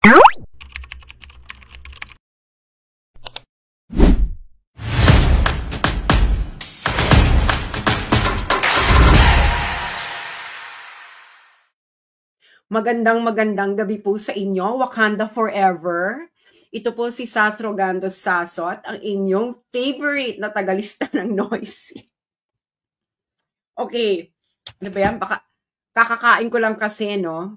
Magandang gabi po sa inyo, Wakanda Forever. Ito po si Sas Rogando Sasot, ang inyong favorite na tagalista ng Noisy. Okay, ano ba yan? Baka kakakain ko lang kasi, no?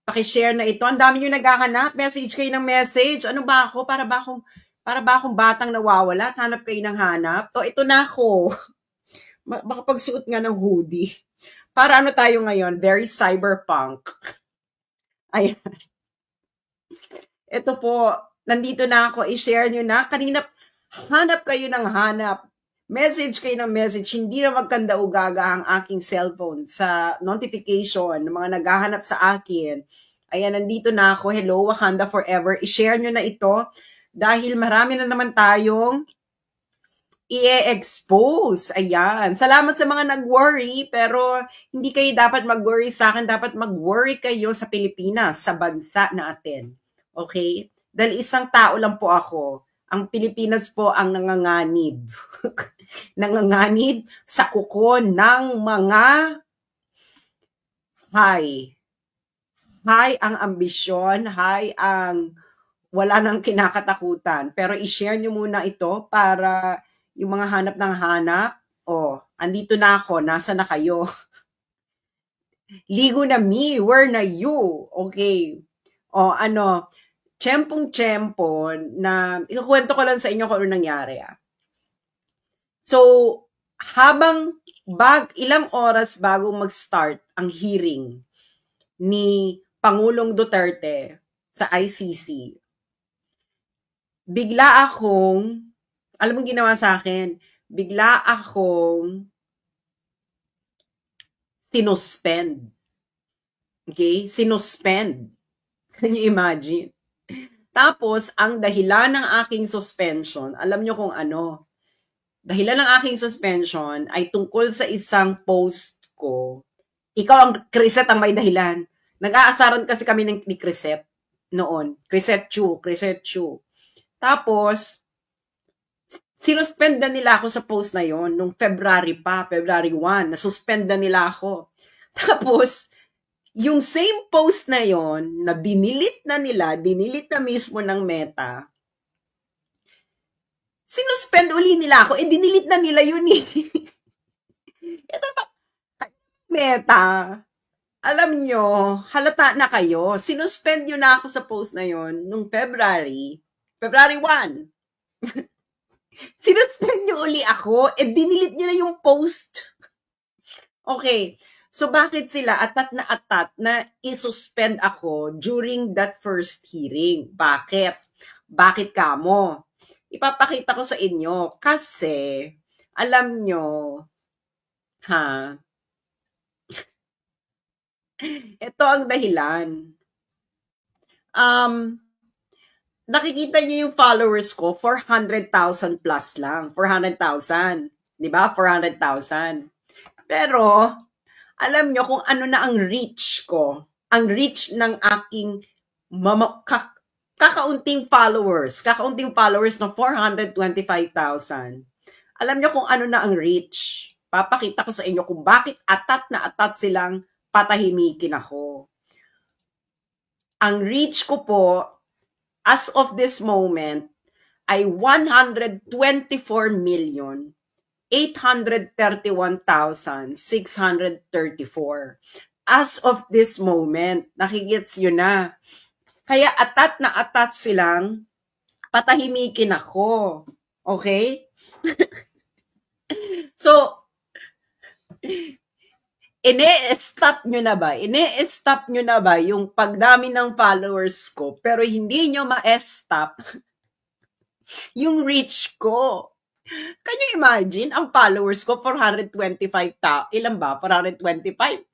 Pakishare na ito. Ang dami nyo naghahanap. Message kayo ng message. Ano ba ako? Para ba akong batang nawawala? Hanap kayo ng hanap? O, ito na ako. Baka pagsuot nga ng hoodie. Para ano tayo ngayon? Very cyberpunk. Ayan. Ito po, nandito na ako. I-share nyo na. Kanina, hanap kayo ng hanap. Message kayo ng message. Hindi na magkanda-ugaga ang aking cellphone sa notification ng mga naghahanap sa akin. Ayan, nandito na ako. Hello, Wakanda Forever. I-share nyo na ito dahil marami na naman tayong i-expose. Ayan. Salamat sa mga nag-worry, pero hindi kayo dapat mag-worry sa akin. Dapat mag-worry kayo sa Pilipinas, sa bansa natin. Okay? Dahil isang tao lang po ako. Ang Pilipinas po ang nanganganib. Nanganganib sa kuko ng mga high. High ang ambisyon, high ang wala nang kinakatakutan. Pero i-share nyo muna ito para yung mga hanap ng hanap, andito na ako, nasa na kayo? Ligo na me, where na you? Okay. Tiyempong-tiyempo na, ikukwento ko lang sa inyo kung ano nangyari. So, ilang oras bago mag-start ang hearing ni Pangulong Duterte sa ICC, bigla akong, alam mo ginawa sa akin? Bigla akong sinuspend. Okay? Sinuspend. Can you imagine? Tapos, ang dahilan ng aking suspension, alam nyo kung ano? Dahilan ng aking suspension ay tungkol sa isang post ko. Ikaw ang Crisette ang may dahilan. Nag-aasaran kasi kami ni Crisette noon. Crisette Chu. Tapos, sinuspend na nila ako sa post na yon nung February 1, nasuspend na nila ako. Tapos, yung same post na yon na dinilit na mismo ng Meta, sinuspend uli nila ako, dinilit na nila yun eh. Ito pa, Meta, alam nyo, halata na kayo, sinuspend nyo na ako sa post na yon nung February 1. Sinuspend nyo uli ako, dinilit nyo na yung post. Okay, so bakit sila atat na isuspend ako during that first hearing? Bakit? Bakit kamo? Ipapakita ko sa inyo kasi, alam nyo, ito ang dahilan. Nakikita niyo yung followers ko, 400,000 plus lang. 400,000. Di ba? 400,000. Pero, alam nyo kung ano na ang reach ko. Ang reach ng aking kakaunting followers. Kakaunting followers ng 425,000. Alam nyo kung ano na ang reach. Papakita ko sa inyo kung bakit atat na atat silang patahimikin ako. Ang reach ko po, as of this moment, ay 124,831,634. As of this moment, nakigits yun na. Kaya atat na atat silang patahimikin ako. Okay? So, ine-stop nyo na ba yung pagdami ng followers ko pero hindi nyo ma-stop yung reach ko? Can you imagine? Ang followers ko 425,000. Ilan ba? 425,000?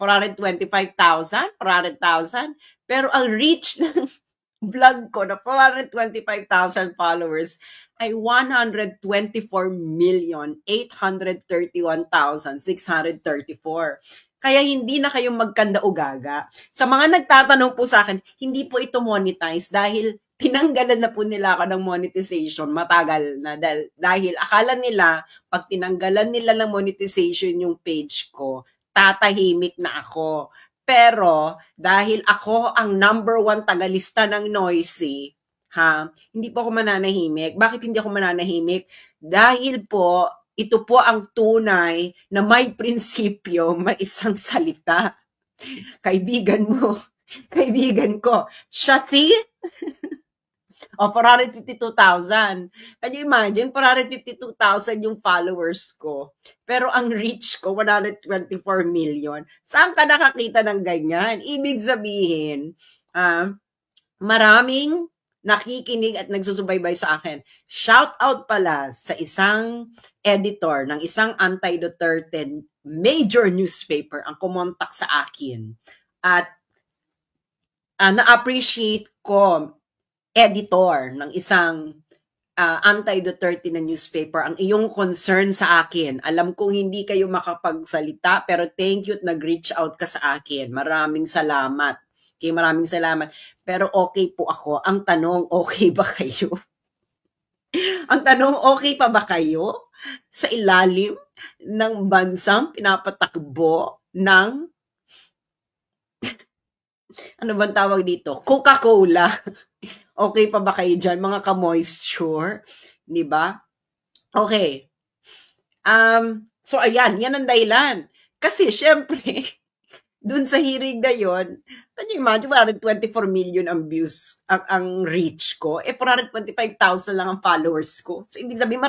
400,000? Pero ang reach ng vlog ko na 425,000 followers ay 124,831,634. Kaya hindi na kayo magkanda-ugaga. Sa mga nagtatanong po sa akin, hindi po ito monetize dahil tinanggalan na po nila ako ng monetization matagal na dahil akala nila pag tinanggalan nila ng monetization yung page ko, tatahimik na ako. Pero dahil ako ang number 1 tagalista ng Noisy, hindi po ako mananahimik. Bakit hindi ako mananahimik? Dahil po ito po ang tunay na may prinsipyo, may isang salita. Kaibigan mo, kaibigan ko, siya si? O, 452,000. Can you imagine? 452,000 yung followers ko. Pero ang reach ko, 124 million. Saan ka nakakita ng ganyan? Ibig sabihin, maraming nakikinig at nagsusubaybay sa akin. Shout out pala sa isang editor ng isang anti-Duterte major newspaper ang kumontak sa akin. At na-appreciate ko, editor ng isang anti-Duterte na newspaper, ang iyong concern sa akin. Alam kong hindi kayo makapagsalita, pero thank you at nag-reach out ka sa akin. Maraming salamat. Okay, maraming salamat. Pero okay po ako. Ang tanong, okay ba kayo? Ang tanong, okay pa ba kayo sa ilalim ng bansang pinapatakbo ng ano bang tawag dito? Coca-Cola. Okay pa ba kayo dyan, mga ka-moisture? Diba? Okay. So, ayan. Yan ang dahilan. Kasi, syempre, dun sa hirig na yun, can you imagine, 124 million ang views, ang reach ko. 425,000 lang ang followers ko. So, ibig sabihin,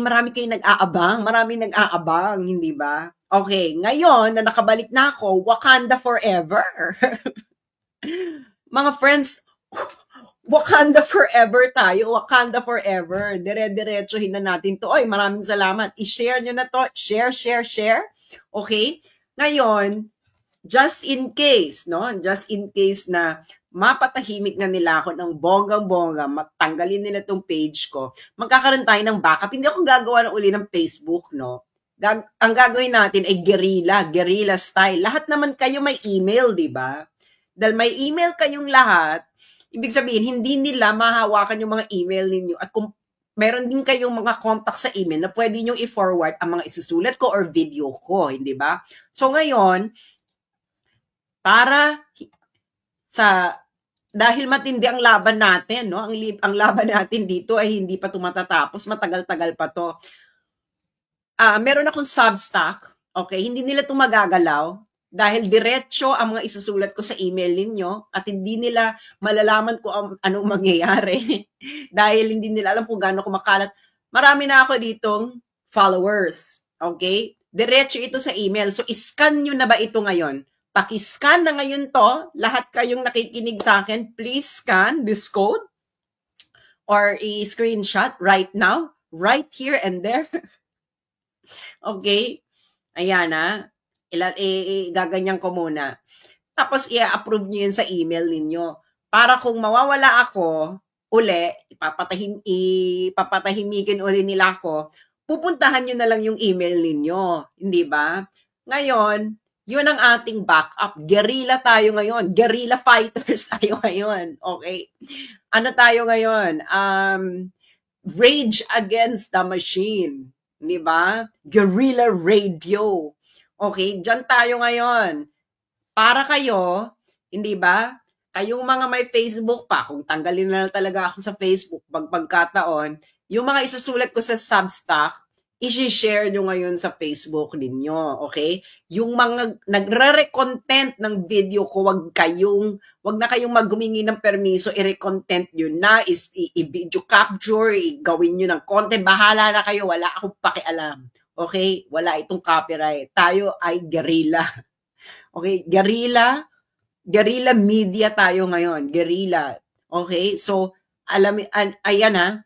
marami kayong nag-aabang. Marami nag-aabang, hindi ba? Okay, ngayon, na nakabalik na ako, Wakanda forever. Mga friends, Wakanda forever tayo. Wakanda forever. Dire-diretsuhin na natin to. Oy, maraming salamat. I-share nyo na to. Share. Okay? Ngayon, just in case, no? Just in case na mapatahimik na nila ako ng bonggang-bongga, matanggalin nila tong page ko, magkakaroon tayo ng backup. Hindi ako gagawa na uli ng Facebook, no? Ang gagawin natin ay guerrilla style. Lahat naman kayo may email, di ba? Dahil may email kayong lahat, ibig sabihin, hindi nila mahawakan yung mga email ninyo. At kung meron din kayong mga contact sa email na pwede nyo i-forward ang mga isusulat ko or video ko, hindi ba? So ngayon, dahil matindi ang laban natin, no? Ang laban natin dito ay hindi pa tumatatapos, matagal-tagal pa to. Meron akong Substack, okay? Hindi nila ito magagalaw dahil diretso ang mga isusulat ko sa email ninyo at hindi nila malalaman kung anong mangyayari dahil hindi nila alam kung gaano kumakalat. Marami na ako ditong followers, okay? Diretso ito sa email. So, iscan nyo na ba ito ngayon? Pakiscan na ngayon to. Lahat kayong nakikinig sa akin, please scan this code or i-screenshot right now, right here and there. Okay? Ayan gaganyan ko muna. Tapos i-approve nyo yun sa email ninyo. Para kung mawawala ako, ipapatahimikin uli nila ako, pupuntahan nyo na lang yung email ninyo. Hindi ba? Ngayon, yun ang ating backup. Guerrilla tayo ngayon. Guerrilla fighters tayo ngayon. Okay? Ano tayo ngayon? Rage against the machine. Di ba? Guerrilla radio. Okay, dyan tayo ngayon. Para kayo, hindi ba? Kayong mga may Facebook pa, kung tanggalin na talaga ako sa Facebook pagkataon, yung mga isusulat ko sa Substack, i-share nyo ngayon sa Facebook ninyo, okay? Yung mga nagre-recontent ng video ko, wag na kayong maghumingi ng permiso, i-recontent nyo na, i-video capture, gawin nyo ng content, bahala na kayo, wala akong pakialam, okay? Wala itong copyright. Tayo ay guerrilla, okay? Guerrilla media tayo ngayon, guerrilla, okay? So, ayan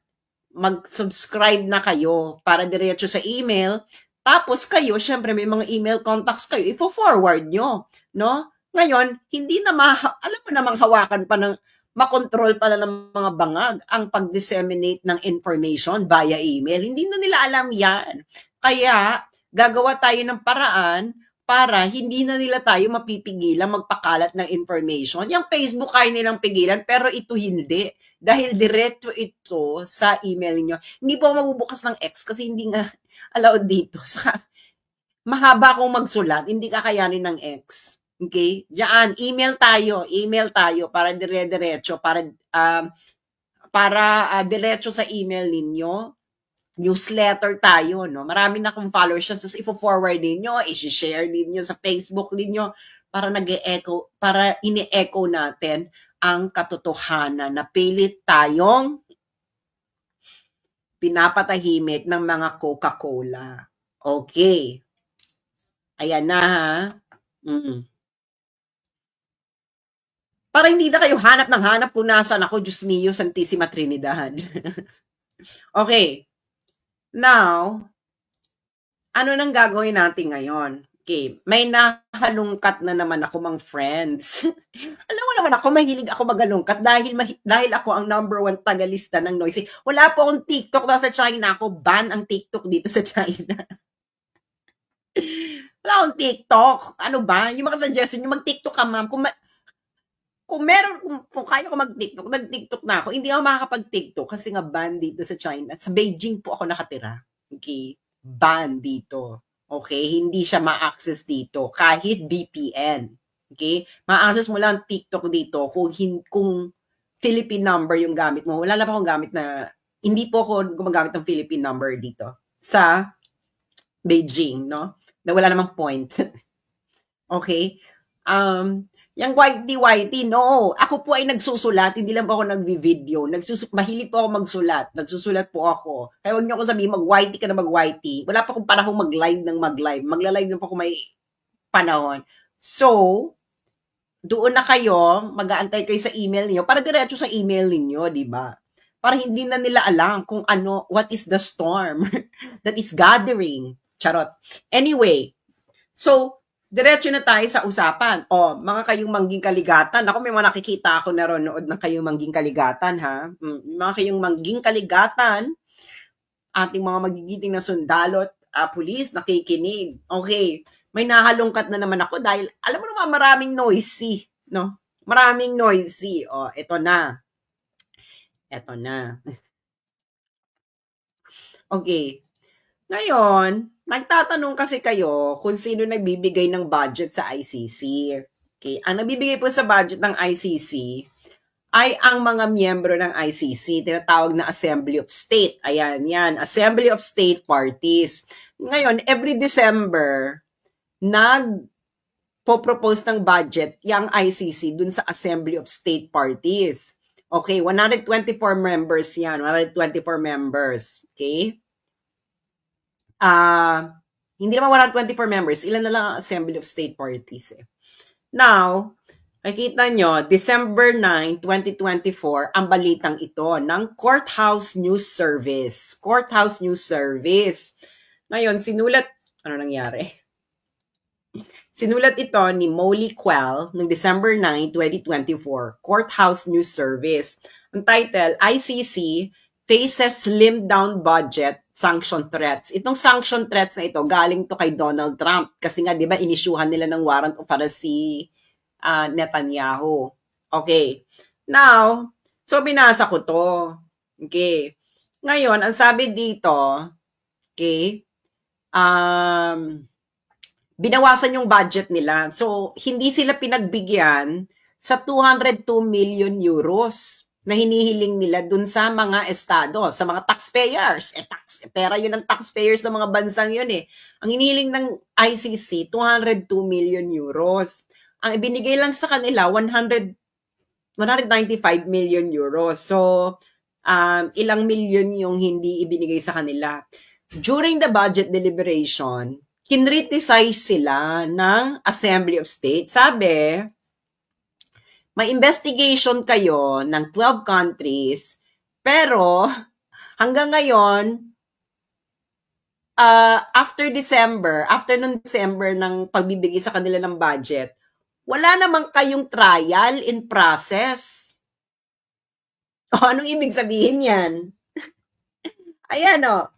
mag-subscribe na kayo para diretso sa email. Tapos kayo, syempre may mga email contacts kayo, i-forward nyo, no? Ngayon, hindi na alam mo namang hawakan pa ng, makontrol pala ng mga bangag ang pag-disseminate ng information via email. Hindi na nila alam yan. Kaya, gagawa tayo ng paraan para hindi na nila tayo mapipigilan magpakalat ng information. Yung Facebook kaya nilang pigilan, pero ito hindi. Dahil diretso ito sa email niyo. Hindi po magbubukas ng X kasi hindi nga allowed dito. Saka, mahaba akong magsulat, hindi kakayanin ng X. Okay? Diyan, email tayo para dire-diretso, para diretso sa email ninyo. Newsletter tayo, no? Marami na akong followers yan. So, ifo-forward ninyo, i-share ninyo sa Facebook ninyo para nag-e-echo, para ini-echo natin ang katotohanan na pilit tayong pinapatahimik ng mga Coca-Cola. Okay. Ayan na, ha? Para hindi na kayo hanap ng hanap kung nasan ako, Diyos mio, Santissima Trinidad. Okay. Now, ano nang gagawin natin ngayon? Okay, may nahalungkat na naman ako mga friends. Alam mo naman ako, mahilig ako magalungkat dahil ako ang #1 tagalista ng Noisy. Wala po akong TikTok na sa China. Ako ban ang TikTok dito sa China. Wala akong TikTok. Ano ba? Yung mga suggestion, yung mag-TikTok ka, ma'am. Kung kaya ko mag-TikTok, nag-TikTok na ako. Hindi ako makakapag-TikTok kasi nga ban dito sa China. Sa Beijing po ako nakatira. Okay? Ban dito. Okay? Hindi siya ma-access dito. Kahit VPN. Okay? Ma-access mo lang TikTok dito kung Philippine number yung gamit mo. Wala na pa akong gamit na, hindi po ako gumagamit ng Philippine number dito. Sa Beijing, no? Na wala namang point. Okay? Yung whitey, no. Ako po ay nagsusulat, hindi lang po ako nagvi-video. Mahilig po ako magsulat. Nagsusulat po ako. Kaya huwag niyo ako sabihin, mag-whitey ka na mag-whitey. Wala pa akong panahon mag-live ng mag-live. Magla-live na po ako may panahon. So, doon na kayo, mag-aantay kayo sa email niyo para diretso sa email niyo, di ba? Para hindi na nila alam kung ano, what is the storm that is gathering. Charot. Anyway, so, diretso na tayo sa usapan. O, mga kayong mangging kaligatan. Ako, may mga nakikita ako na nood ng kayong mangging kaligatan, ha? Mga kayong mangging kaligatan, ating mga magigiting na sundalo at pulis, nakikinig. Okay, may nahalungkat na naman ako dahil, alam mo naman, maraming noisy, no? Maraming noisy. O, ito na. Ito na. Okay. Ngayon, nagtatanong kasi kayo kung sino nagbibigay ng budget sa ICC. Okay, ang nagbibigay po sa budget ng ICC ay ang mga miyembro ng ICC, tinatawag na Assembly of State. Ayan, yan, Assembly of State Parties. Ngayon, every December, nagpo-propose ng budget yung ICC dun sa Assembly of State Parties. Okay, 124 members yan, 124 members. Okay? Hindi naman 124 members, ilan na lang ang Assembly of State Parties. Now, nakikita nyo, December 9, 2024, ang balitang ito ng Courthouse News Service. Courthouse News Service. Ngayon, ano nangyari? Sinulat ito ni Molly Quell noong December 9, 2024, Courthouse News Service. Ang title, ICC faces slimmed down budget, sanction threats. Itong sanction threats na ito, galing to kay Donald Trump. Kasi nga, di ba, inisyuhan nila ng warrant para si Netanyahu. Okay. Now, so binasa ko to. Okay. Ngayon, ang sabi dito, okay, binawasan yung budget nila. So, hindi sila pinagbigyan sa 202 million euros na hinihiling nila dun sa mga estado, sa mga taxpayers. Pera yun ng taxpayers ng mga bansang yun eh. Ang hinihiling ng ICC, 202 million euros. Ang ibinigay lang sa kanila, 195 million euros. So, ilang million yung hindi ibinigay sa kanila. During the budget deliberation, kinriticize sila ng Assembly of State. Sabi, may investigation kayo ng 12 countries, pero hanggang ngayon, after nung December ng pagbibigay sa kanila ng budget, wala namang kayong trial in process. O, anong ibig sabihin yan? Ayan o.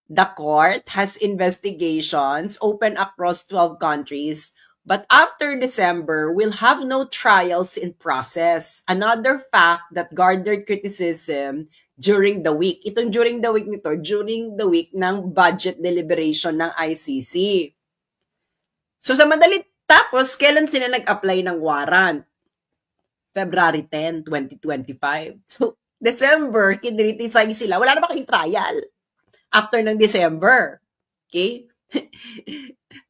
The court has investigations open across 12 countries, but after December, we'll have no trials in process. Another fact that garnered criticism during the week. Itong during the week nito, during the week ng budget deliberation ng ICC. So sa madali, tapos kailan sila nag-apply ng warrant? February 10, 2025. So, December, kinriticize sila. Wala na ba kayong trial? After ng December. Okay?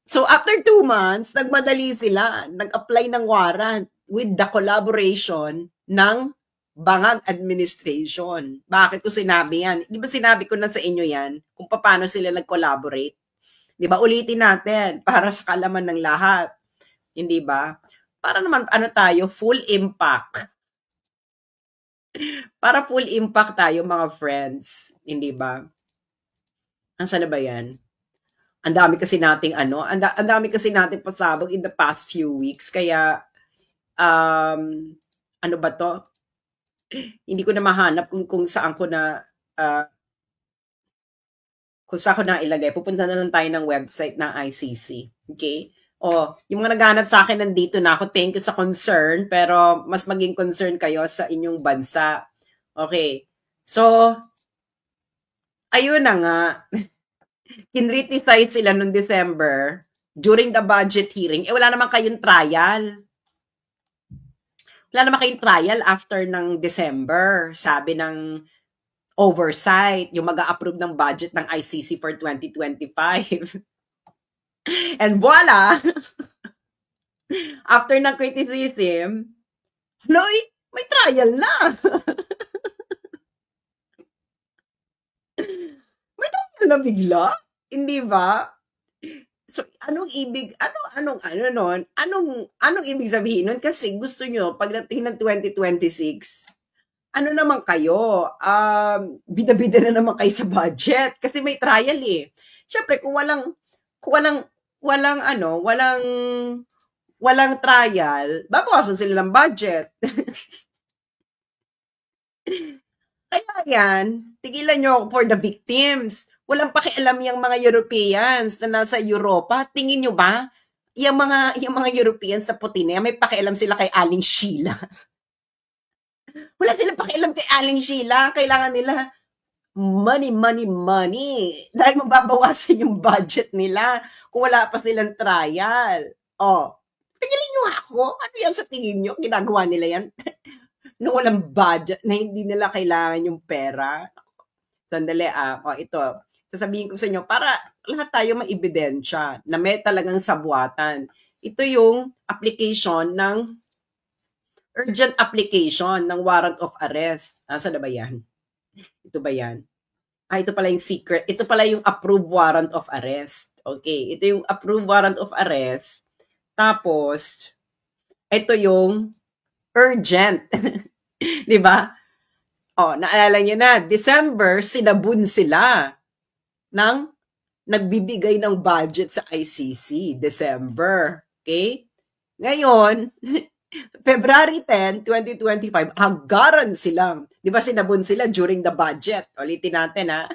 So, after 2 months, nagmadali sila. Nag-apply ng warrant with the collaboration ng Bangag Administration. Bakit ko sinabi yan? Di ba sinabi ko na sa inyo yan kung paano sila nag-collaborate? Di ba? Ulitin natin para sa kalaman ng lahat. Hindi ba? Para naman tayo, full impact. Para full impact tayo mga friends. Hindi ba? Ansa na ba yan? Ang dami kasi nating ang dami kasi nating pasabog in the past few weeks. Kaya, ano ba to? Hindi ko na mahanap kung saan ko na, kung saan ko na ilagay. Pupunta na lang tayo ng website ng ICC. Okay? Yung mga naghanap sa akin, nandito na ako. Thank you sa concern, pero mas maging concern kayo sa inyong bansa. Okay. So, ayun na nga. Kinriticize sila noong December during the budget hearing. Wala naman kayong trial. Wala naman kayong trial after ng December. Sabi ng oversight, yung mag-a-approve ng budget ng ICC for 2025. And voila! After ng criticism, may trial na. May trial na bigla? Hindi ba? So, anong ibig sabihin nun? Kasi gusto nyo, pagdating ng 2026, ano naman kayo? Bida-bida na naman kayo sa budget. Kasi may trial eh. Siyempre, kung walang trial, babawasan sila ng budget. Kaya yan, tigilan nyo for the victims. Walang pakialam yung mga Europeans na nasa Europa. Tingin nyo ba, yung mga Europeans sa puti na yan, may pakialam sila kay Aling Sheila. Wala silang pakialam kay Aling Sheila. Kailangan nila money. Dahil mababawasan yung budget nila kung wala pa silang trial. Tingnan nyo ako. Ano yan sa tingin nyo? Ginagawa nila yan? No, walang budget, na hindi nila kailangan yung pera. Sandali, ito. Sasabihin ko sa inyo, para lahat tayo maibidensya na may talagang sabuatan. Ito yung application ng urgent application ng warrant of arrest. Saan na ba yan? Ito ba yan? Ito pala yung secret. Ito pala yung approved warrant of arrest. Okay, ito yung approved warrant of arrest. Tapos, ito yung urgent. Di ba? Naalala niyo na, December, sinabun sila ng nagbibigay ng budget sa ICC. December. Okay? Ngayon, February 10, 2025, agaran silang. Di ba sinabun sila during the budget? Ulitin natin, ha?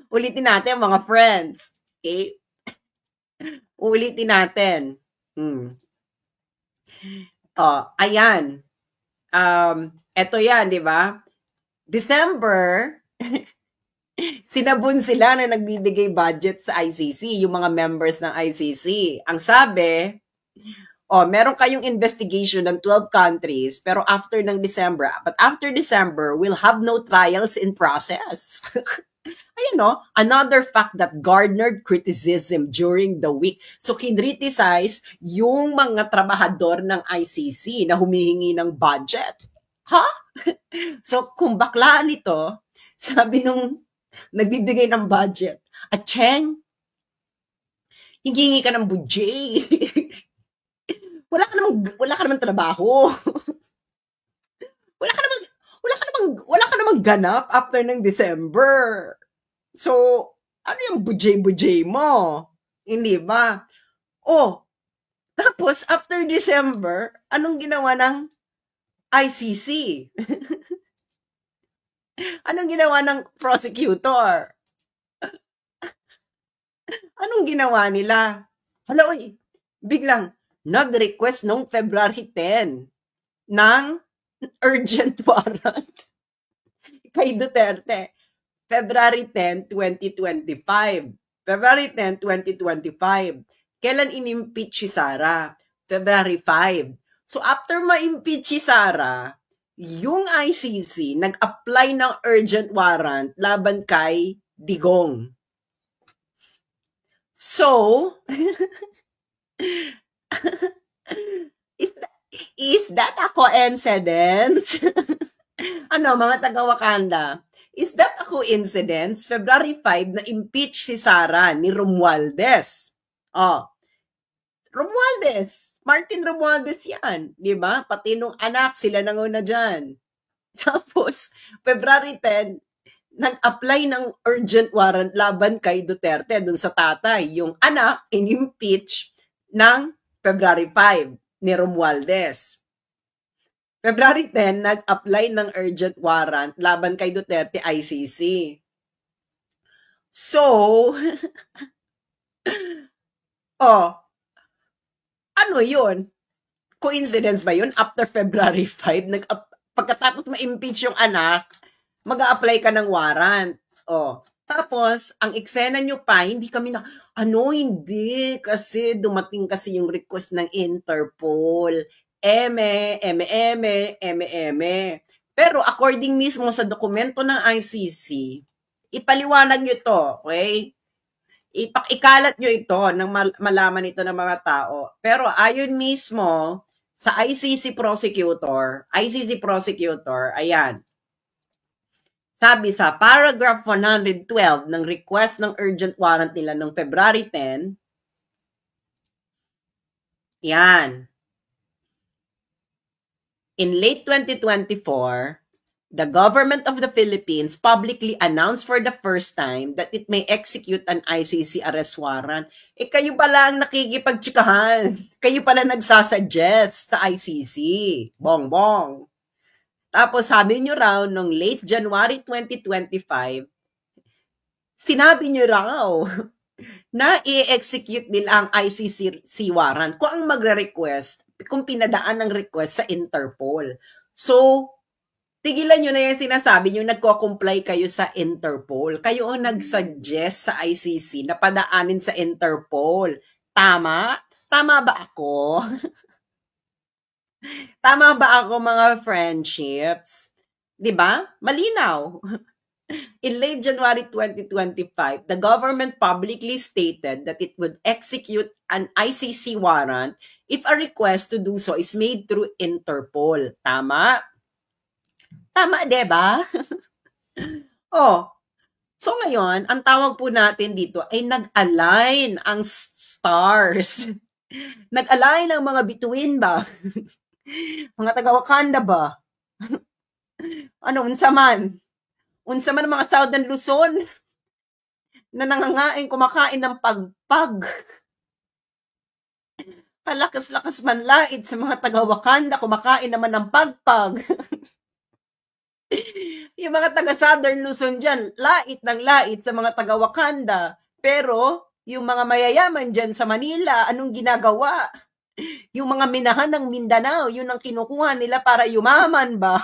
Ulitin natin, mga friends. Okay? Ulitin natin. Ayan. Eto yan, di ba? December, sinabun sila na nagbibigay budget sa ICC, yung mga members ng ICC. Ang sabi, meron kayong investigation ng 12 countries, pero after December, we'll have no trials in process. Ayan, another fact that garnered criticism during the week. So, kinriticize yung mga trabahador ng ICC na humihingi ng budget. So, kung baklaan ito, sabi nung nagbibigay ng budget, Cheng, hingi ka ng budget. Wala ka namang trabaho. Wala ka namang ganap after ng December. So, ano yung budget mo? Hindi ba? Tapos after December, anong ginawa ng ICC? Anong ginawa ng prosecutor? Anong ginawa nila? Hala, uy, biglang nag-request nung February 10 ng urgent warrant kay Duterte. February 10, 2025. February 10, 2025. Kailan in-impeach si Sara? February 5. So after ma-impeach si Sara, yung ICC nag-apply ng urgent warrant laban kay Digong. So, is that a coincidence? Ano, mga taga-Wakanda? Is that a coincidence? February 5 na impeach si Sara ni Romualdez. Oh, Romualdez. Martin Romualdez yan. Di ba? Pati nung anak, sila nanguna dyan. Tapos, February 10, nag-apply ng urgent warrant laban kay Duterte dun sa tatay. Yung anak, in-impeach ng February 5 ni Romualdez. February 10, nag-apply ng urgent warrant laban kay Duterte ICC. So, ano yun? Coincidence ba yun? After February 5, pagkatapos ma-impeach yung anak, mag-a-apply ka ng warrant. Tapos, ang eksena nyo pa, hindi kami hindi, kasi dumating kasi yung request ng Interpol. Pero according mismo sa dokumento ng ICC, ipaliwanag nyo to, okay? Ikalat nyo ito nang malaman ito ng mga tao. Pero ayon mismo sa ICC prosecutor, ayan, sabi sa paragraph 112 ng request ng urgent warrant nila noong February 10, yan, in late 2024, the government of the Philippines publicly announced for the first time that it may execute an ICC arrest warrant. Kayo pala ang nakikipagtsikahan. Kayo pala nagsasuggest sa ICC. Bongbong. Tapos sabi nyo raw, noong late January 2025, sinabi nyo raw na i-execute nila ang ICC warrant kung ang magre-request, kung pinadaan ng request sa Interpol. So, tigilan nyo na yung sinasabi nyo, nagko-comply kayo sa Interpol. Kayo ang nag-suggest sa ICC na padaanin sa Interpol. Tama? Tama ba ako? Tama ba ako, mga friendships? Diba? Malinaw. In late January 2025, the government publicly stated that it would execute an ICC warrant if a request to do so is made through Interpol. Tama? Tama, diba? So ngayon, ang tawag po natin dito ay nag-align ang stars. Nag-align ang mga bituin ba? Mga taga-Wakanda ba? Unsa man? Unsa man ang mga Southern Luzon na nangangain kumakain ng pagpag. Kalakas-lakas man lait sa mga taga-Wakanda kumakain naman ng pagpag. Yung mga taga-Southern Luzon dyan, lait ng lait sa mga taga-Wakanda. Pero, yung mga mayayaman dyan sa Manila, anong ginagawa? Yung mga minahan ng Mindanao, yun ang kinukuha nila para yumaman ba?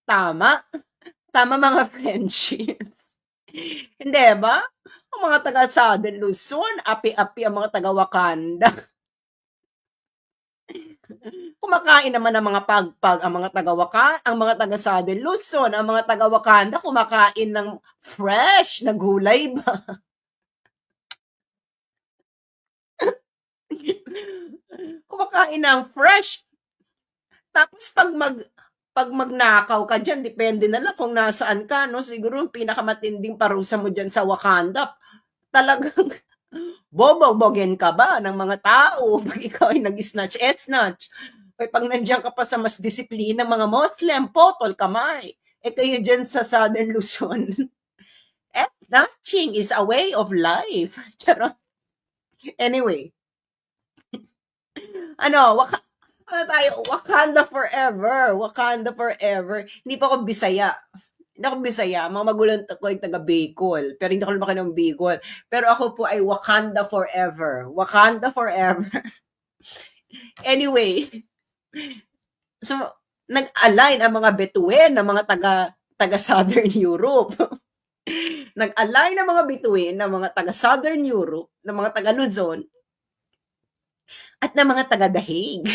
Tama? Tama, mga friendships. Hindi ba? Ang mga taga-Southern Luzon, api-api ang mga taga-Wakanda. Kumakain naman ng mga pagpag ang mga taga-Southern Luzon, ang mga taga-Wakanda kumakain ng fresh na gulay ba? Kumakain ng fresh. Tapos pag magnakaw ka dyan, depende na lang kung nasaan ka, no? Siguro yung pinakamatinding parusa mo dyan sa Wakanda, talagang bobogin ka ba ng mga tao pag ikaw ay nag-snatch. Pag nandiyan ka pa sa mas disiplina mga Muslim, potol kamay. Kayo dyan sa Southern Luzon, snatching is a way of life. Anyway. Wakanda forever. Wakanda forever. Hindi pa ako Bisaya. Hindi ako Bisaya, mga magulang ko ay taga Bicol, pero hindi ako lumaki ng Bicol. Pero ako po ay Wakanda forever. Wakanda forever. Anyway, so nag-align ang mga bituin ng mga taga Southern Europe. Nag-align ang mga bituin ng mga taga Southern Europe, ng mga taga Luzon, at ng mga taga Dahig.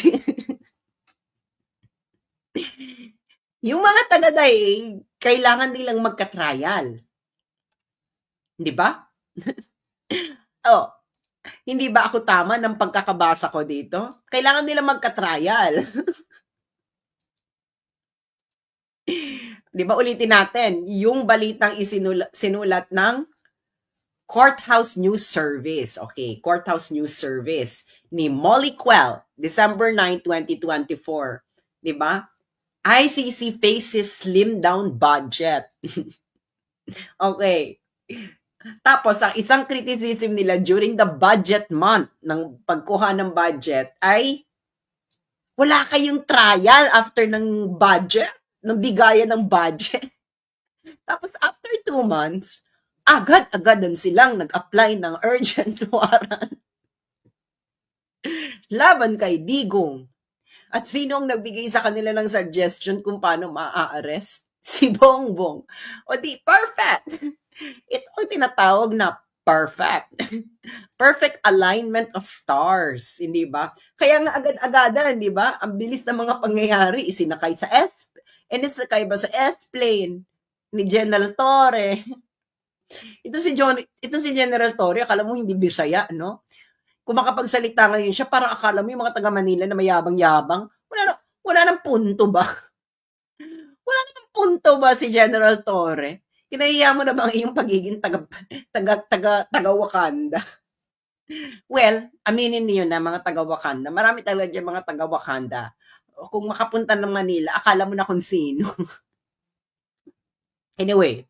Yung mga taga Dahig, kailangan nilang magka-trial. Di ba? Oh, hindi ba ako tama ng pagkakabasa ko dito? Kailangan nila magka-trial. Di ba ulitin natin, yung balitang sinulat ng Courthouse News Service. Okay, Courthouse News Service ni Molly Quell, December 9, 2024. Di ba? ICC faces slim down budget. Okay. Tapos, ang isang criticism nila during the budget month ng pagkuha ng budget ay wala kayong trial after ng budget, ng bigayan ng budget. Tapos, after 2 months, agad-agadan silang nag-apply ng urgent warrant laban kay Digong. At sino ang nagbigay sa kanila ng suggestion kung paano maa-arrest? Si Bongbong. O di, perfect! Ito ang tinatawag na perfect. Perfect alignment of stars, hindi ba? Kaya nga agad-agadan, hindi ba? Ang bilis ng mga pangyayari, isinakay sa inisakay ba sa S-plane ni General Torre. Ito si General Torre, akala mo hindi Bisaya, no? Kung makapagsalita ngayon siya, parang akala mo yung mga taga Manila na mayabang-yabang, wala nang punto ba? Wala nang punto ba si General Torre? Kinahiya mo na ba ang iyong pagiging taga-Wakanda? Well, aminin niyo na mga taga-Wakanda. Marami talaga dyan mga taga-Wakanda. Kung makapunta ng Manila, akala mo na kung sino. Anyway.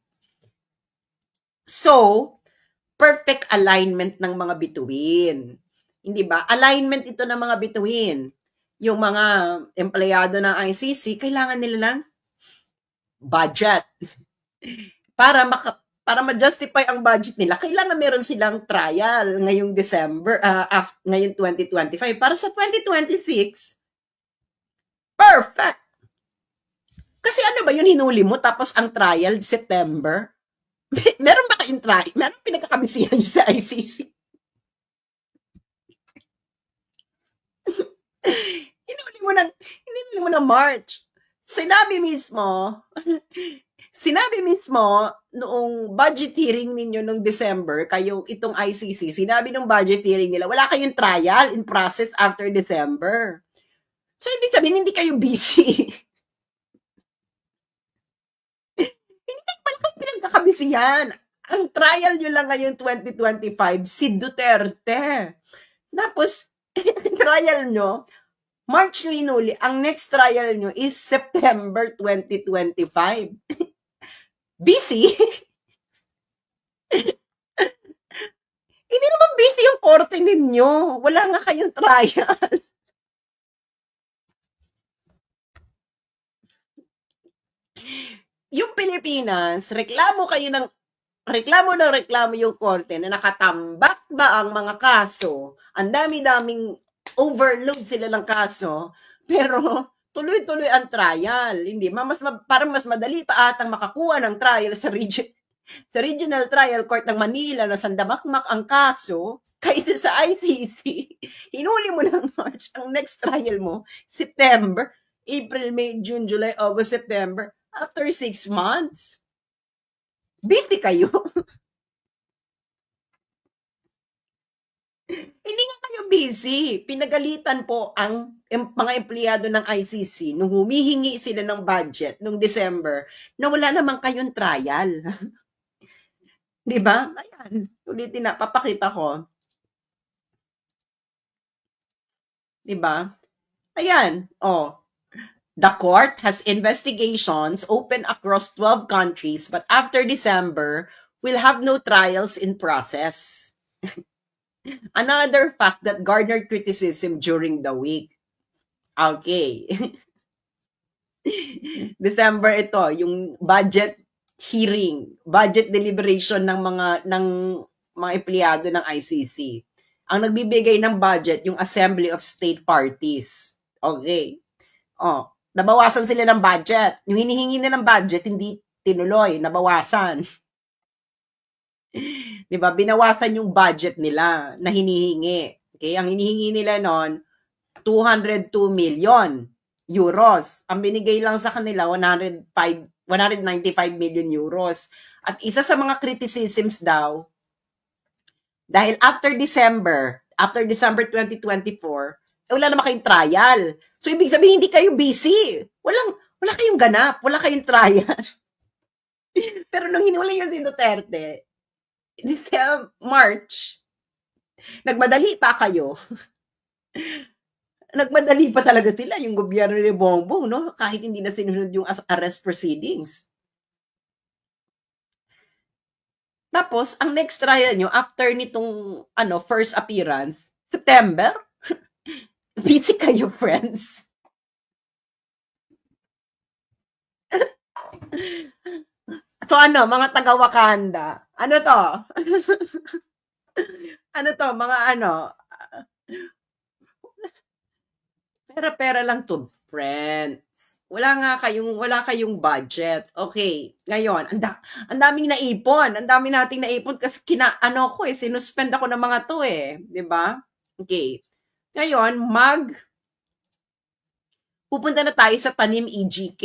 So, perfect alignment ng mga bituin. Hindi ba? Alignment ito ng mga bituin. Yung mga empleyado ng ICC, kailangan nila ng budget. Para ma-justify ang budget nila, kailangan meron silang trial ngayong December, ngayong 2025. Para sa 2026, perfect! Kasi ano ba yun, hinuli mo, tapos ang trial, September? Meron ba kayong trial? Meron pinagkakabisihan nyo sa ICC? Hinuli mo ng March. Sinabi mismo noong budget hearing ninyo noong December, kayo itong ICC, sinabi ng budget hearing nila, wala kayong trial in process after December. So, ibig sabihin, hindi kayo busy. Hindi kayo pinagkakabisihan. Ang trial nyo lang ngayon 2025, si Duterte. Tapos, trial nyo, March nyo inuli, ang next trial nyo is September 2025. Busy? Hindi naman busy yung korte ninyo. Wala nga kayong trial. Yung Pilipinas, reklamo yung korte na nakatambak ba ang mga kaso, ang dami-daming overload sila ng kaso, pero tuloy-tuloy ang trial. Hindi, parang mas madali pa atang makakuha ng trial sa Regional Trial Court ng Manila na sandamakmak ang kaso kaysa sa ICC. Hinuli mo ng March, ang next trial mo, September, April, May, June, July, August, September, after 6 months. Busy kayo. Hindi nga kayo busy. Pinagalitan po ang mga empleyado ng ICC nung humihingi sila ng budget nung December na wala naman kayong trial. Diba? Ayan. Ulitin na. Papakita ko. Diba? Ayan. Oh. The court has investigations open across 12 countries, but after December, will have no trials in process. Another fact that garnered criticism during the week. Okay. December ito, yung budget hearing, budget deliberation ng mga empleyado ng ICC. Ang nagbibigay ng budget, yung Assembly of State Parties. Okay. Nabawasan sila ng budget. Yung hinihingi na ng budget, hindi tinuloy, nabawasan. Diba? Binawasan yung budget nila na hinihingi. Okay? Ang hinihingi nila noon, 202 million euros. Ang binigay lang sa kanila, 195 million euros. At isa sa mga criticisms daw, dahil after December 2024, wala naman kayong trial. So, ibig sabihin, hindi kayo busy. Wala kayong ganap. Wala kayong trial. Pero nung hinuli yung si Duterte, March, nagmadali pa kayo. Nagmadali pa talaga sila, yung gobyerno ni Bongbong, no? Kahit hindi na sinunod yung arrest proceedings. Tapos, ang next trial nyo, after nitong first appearance, September, busy kayo, friends. So mga taga-Wakanda, ano to? Mga pera-pera lang to, friends. Wala kayong budget. Okay, ngayon, ang daming naipon. Ang dami nating naipon kasi sinuspend ako ng mga to eh. 'Di ba? Okay. Ngayon, pupunta na tayo sa Tanim EJK.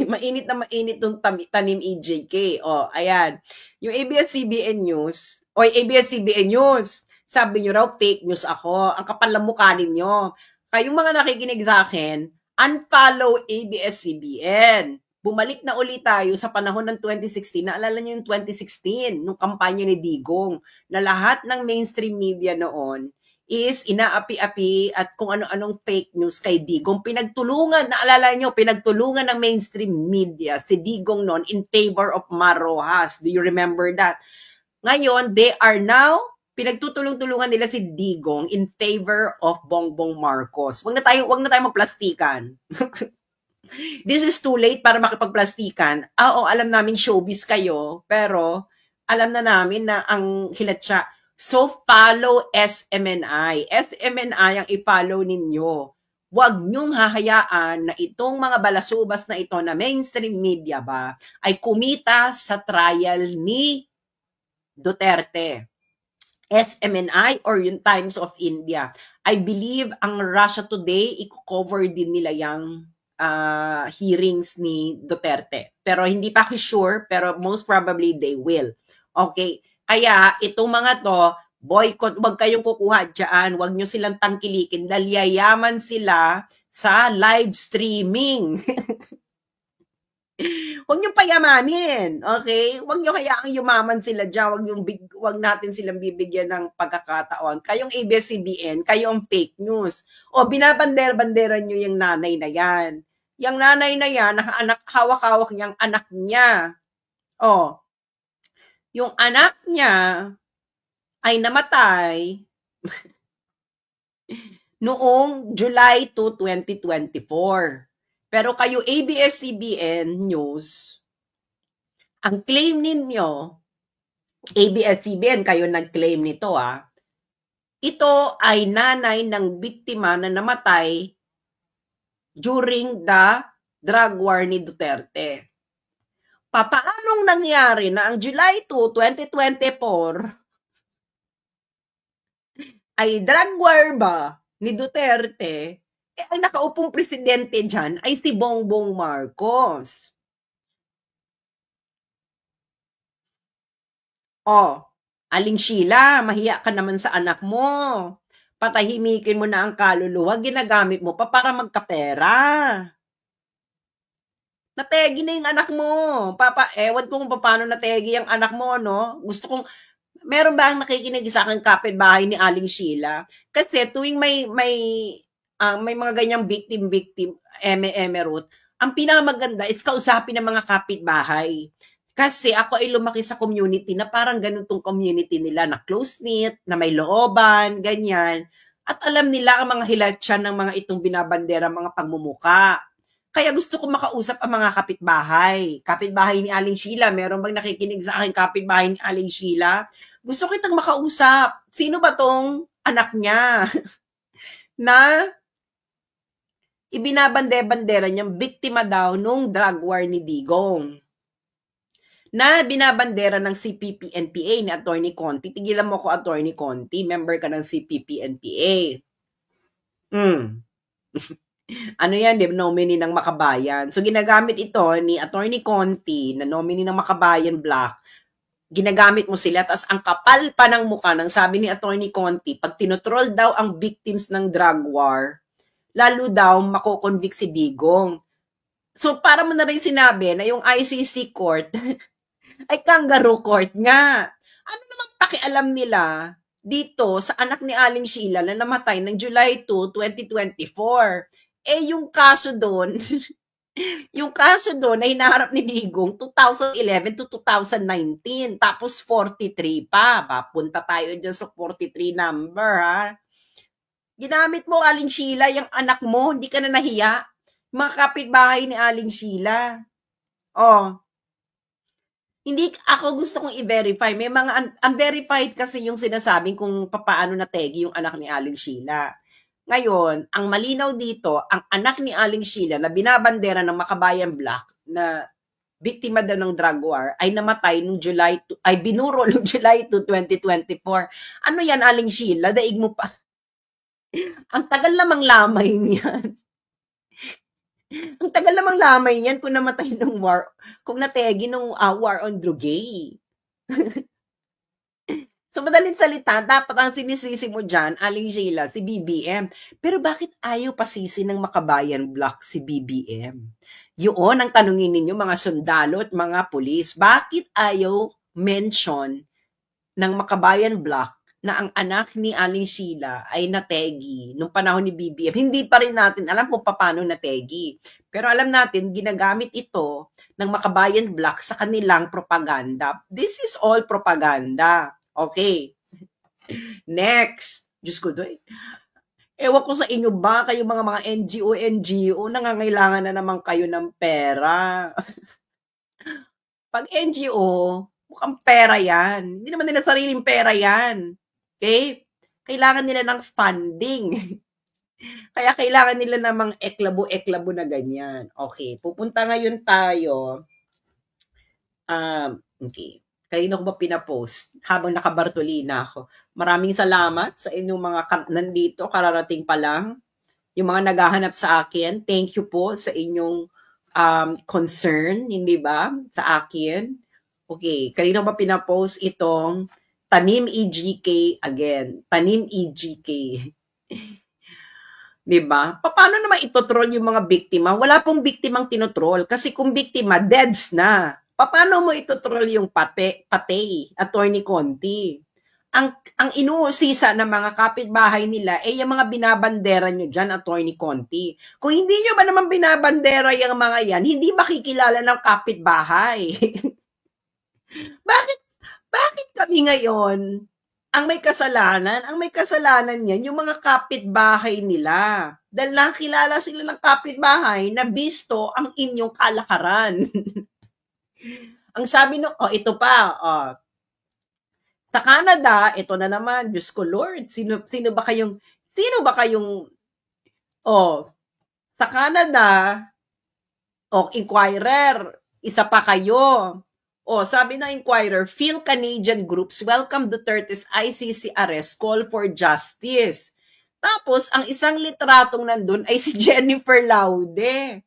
Mainit na mainit yung Tanim EJK. Ayan. Yung ABS-CBN News, ABS-CBN News, sabi nyo raw, fake news ako. Ang kapal ng mukha ninyo. Kayong mga nakikinig sa akin, unfollow ABS-CBN. Bumalik na ulit tayo sa panahon ng 2016. Naalala nyo yung 2016, nung kampanya ni Digong, na lahat ng mainstream media noon is inaapi-api at kung ano-anong fake news kay Digong. Naalala nyo, pinagtulungan ng mainstream media si Digong noon in favor of Mar Rojas. Do you remember that? Ngayon, they are now, pinagtutulong-tulungan nila si Digong in favor of Bongbong Marcos. Wag na tayo magplastikan. This is too late para makipagplastikan. Alam namin showbiz kayo, pero alam na namin na ang hilatsa. So, follow SMNI. SMNI ang i-follow ninyo. Huwag niyong hahayaan na itong mga balasubas na ito na mainstream media ba ay kumita sa trial ni Duterte. SMNI or yung Times of India. I believe ang Russia Today, i-cover din nila yung hearings ni Duterte. Pero hindi pa ako sure, pero most probably they will. Okay. Kaya, itong mga to, boycott, wag kayong kukuha dyan, wag nyo silang tangkilikin, dahil yayaman sila sa live streaming. Wag nyo payamanin, okay? Wag nyo hayaang yumaman sila dyan, wag natin silang bibigyan ng pagkakataon. Kayong ABS-CBN, kayong fake news. Binabandera-bandera nyo yung nanay na yan. Yung nanay na yan, hawak-hawak niyang anak niya. Yung anak niya ay namatay noong July 2, 2024. Pero kayo ABS-CBN News, ang claim ninyo, ABS-CBN, kayo nag-claim nito ito ay nanay ng biktima na namatay during the drug war ni Duterte. Paanong nangyari na ang July 2, 2024 ay drug war ba ni Duterte, ang nakaupong presidente dyan ay si Bongbong Marcos. Aling Sheila, mahiya ka naman sa anak mo. Patahimikin mo na ang kaluluwa, ginagamit mo pa para magkapera. Nategi na yung anak mo. Ewan ko kung paano nategi yung anak mo, no? Gusto kong, meron ba ang nakikinig sa akin kapitbahay ni Aling Sheila? Kasi tuwing may mga ganyang victim, eme-root, ang pinakamaganda is kausapin ng mga kapitbahay. Kasi ako ay lumaki sa community na parang ganun tong community nila na close-knit, na may looban, ganyan. At alam nila ang mga hilatsyan ng mga itong binabandera, mga pagmumuka. Kaya gusto ko makausap ang mga kapitbahay. Kapitbahay ni Aling Sheila, meron bang nakikinig sa akin kapitbahay ni Aling Sheila? Gusto kitang makausap. Sino ba tong anak niya na ibinabande-bandera niyang biktima daw nung drug war ni Digong? Na binabandera ng CPP-NPA ni Attorney Conti. Tigilan mo ko, Attorney Conti. Member ka ng CPP-NPA. Ano yan, di ba? Nominee ng Makabayan. So, ginagamit ito ni Attorney Conti na nominee ng Makabayan Black. Ginagamit mo sila, tapos ang kapal pa ng mukha ng sabi ni Attorney Conti, pag tinotroll daw ang victims ng drug war, lalo daw makoconvict si Digong. So, para mo na rin sinabi na yung ICC court ay kangaroo court nga. Ano namang pakialam nila dito sa anak ni Aling Sheila na namatay ng July 2, 2024? Yung kaso doon, yung kaso doon na hinaharap ni Digong 2011 to 2019, tapos 43 pa. Papunta tayo dyan sa 43 number, ha? Ginamit mo, Aling Sheila, yung anak mo, hindi ka na nahiya. Mga kapitbahay ni Aling Sheila. Hindi ako gusto kong i-verify. May mga unverified kasi yung sinasabing kung paano nategi yung anak ni Aling Sheila. Ngayon, ang malinaw dito, ang anak ni Aling Sheila na binabandera ng Makabayan Black na biktima daw ng drug war ay namatay nung July 2, ay binuro nung July 2, 2024. Ano yan, Aling Sheila? Daig mo pa. Ang tagal namang lamay niyan. Ang tagal namang lamay niyan kung namatay ng war, kung nategi nung war on Drugay. So, madaling salita, dapat ang sinisisi mo dyan, Aling Sheila, si BBM. Pero bakit ayaw pasisi ng Makabayan Black si BBM? Yun ang tanungin ninyo, mga sundalo at mga pulis. Bakit ayaw mention ng Makabayan Black na ang anak ni Aling Sheila ay nategi nung panahon ni BBM? Hindi pa rin natin alam kung paano nategi. Pero alam natin, ginagamit ito ng Makabayan Black sa kanilang propaganda. This is all propaganda. Okay. Next. Diyos ko doy. Ewan ko sa inyo ba, kayo mga NGO, nangangailangan na naman kayo ng pera. Pag NGO, mukhang pera yan. Hindi naman nila sariling pera yan. Okay? Kailangan nila ng funding. Kaya kailangan nila namang eklabo na ganyan. Okay. Pupunta ngayon tayo. Okay. Kanino ko ba pinapost habang nakabartolina ako? Maraming salamat sa inyong mga nandito, kararating pa lang. Yung mga naghahanap sa akin, thank you po sa inyong concern, hindi ba? Sa akin. Okay, kanino ba pinapost itong Tanim EGK again? Tanim EGK. Diba? Paano naman itotroll yung mga biktima? Wala pong biktimang tinotroll. Kasi kung biktima, deads na. Paano mo itotroll yung patay, Attorney Conti? Ang inuusisa ng mga kapitbahay nila yung mga binabandera nyo dyan, Attorney Conti. Kung hindi nyo ba naman binabandera yung mga yan, hindi makikilala ng kapitbahay. Bakit kami ngayon ang may kasalanan? Ang may kasalanan yan, yung mga kapitbahay nila. Dahil nakilala sila ng kapitbahay na bisto ang inyong kalakaran. Ang sabi ito pa, sa Canada, ito na naman, Diyos ko Lord, sino ba kayong, sa Canada, Inquirer, isa pa kayo. Sabi ng Inquirer, Phil Canadian groups welcome Duterte's ICC arrest, call for justice. Tapos, ang isang litratong nandun ay si Jennifer Laude.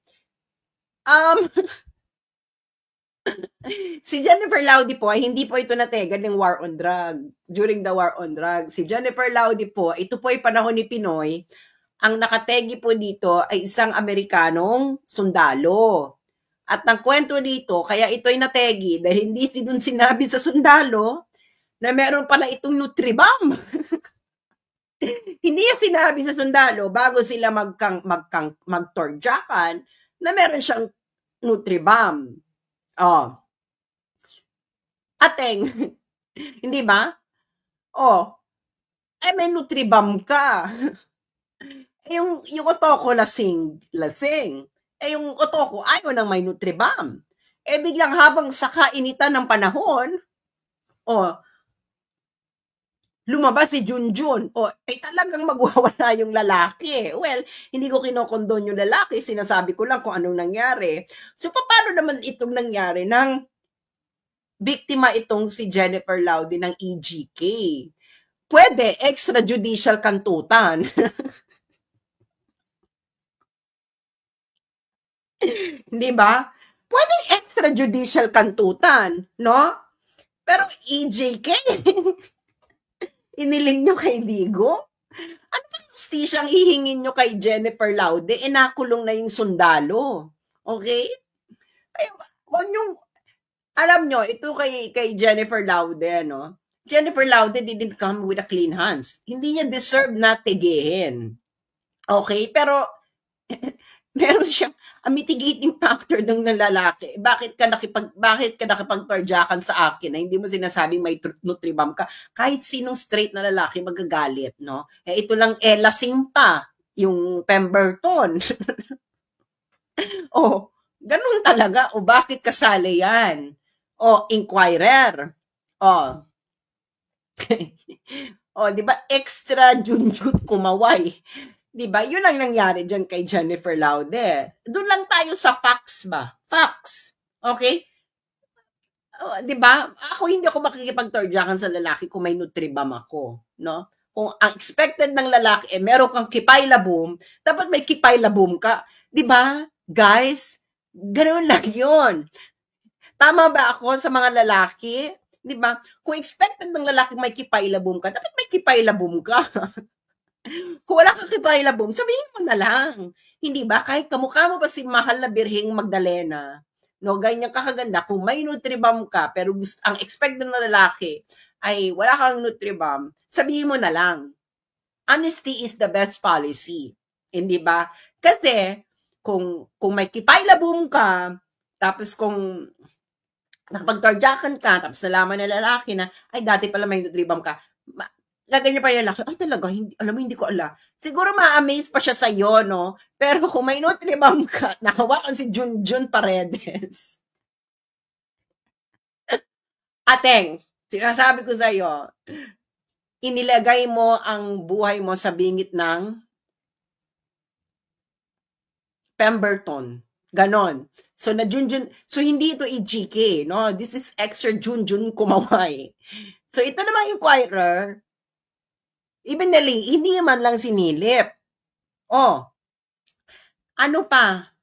Si Jennifer Laude po ay hindi po ito nategan ng war on drug, during the war on drug. Si Jennifer Laude po, ito po ay panahon ni Pinoy, ang nakategi po dito ay isang Amerikanong sundalo. At ang kwento dito, kaya ito ay nategi dahil hindi dun sinabi sa sundalo na meron pala itong Nutribam. Hindi niya sinabi sa sundalo bago sila magtorjakan na meron siyang Nutribam. Ateng, hindi ba? May Nutribam ka. Yung otoko lasing. yung Otoko ayaw ng may Nutribam. Biglang habang sa kainitan ng panahon, lumabas si Junjun. Talagang magwawala yung lalaki. Well, hindi ko kinokondon yung lalaki. Sinasabi ko lang kung anong nangyari. So, paano naman itong nangyari ng biktima itong si Jennifer Laude ng EGK? Pwede, extrajudicial kantutan. Hindi ba? Pwede extrajudicial kantutan, no? Pero EJK, iniling nyo kay Digo? Ano ba justisyang hihingin nyo kay Jennifer Laude? Nakulong na yung sundalo. Okay? Ay, wag nyo, alam nyo, ito kay Jennifer Laude, no? Jennifer Laude didn't come with a clean hands. Hindi niya deserve na tigihin. Okay? Pero, meron siyang mitigating factor ng lalaki. Bakit ka nakipag-torjakan sa akin na hindi mo sinasabing may Nutribam ka? Kahit sinong straight na lalaki magagalit, no? Ito lang, lasing pa yung Pemberton. Ganun talaga. Bakit kasali yan? Inquirer. Di ba? Extra junjut kumaway. Diba? Yun ang nangyari dyan kay Jennifer Laude. Doon lang tayo sa facts ba? Facts. Okay? Diba? Hindi ako makikipag-torjakan sa lalaki kung may Nutribam ako. No? Kung ang expected ng lalaki, meron kang kipay labum, dapat may kipay labum ka. Diba? Guys, ganoon lang yun. Tama ba ako sa mga lalaki? Diba? Kung expected ng lalaki may kipay labum ka, dapat may kipay labum ka. Kung wala kang kipay labum, sabihin mo na lang. Hindi ba? Kahit kamukha mo pa si mahal na Birheng Magdalena, no, ganyan kakaganda, kung may Nutribam ka, pero ang expected na lalaki ay wala kang Nutribam, sabihin mo na lang. Honesty is the best policy. Hindi ba? Kasi, kung may kipay labum ka, tapos kung nakapag-torjakan ka, tapos nalaman na lalaki na, ay dati pala may Nutribam ka, gaganyan pa yung laki, ay talaga, hindi ko alam. Siguro ma-amaze pa siya sa'yo, no? Pero kung may Nutribam ka, nakawakan si Junjun Paredes. Ateng, sinasabi ko sa'yo, inilagay mo ang buhay mo sa bingit ng Pemberton. Ganon. So, hindi ito EGK, no? This is extra Junjun kumaway. So, ito naman yung inquirer, even hindi man lang sinilip. Ano pa?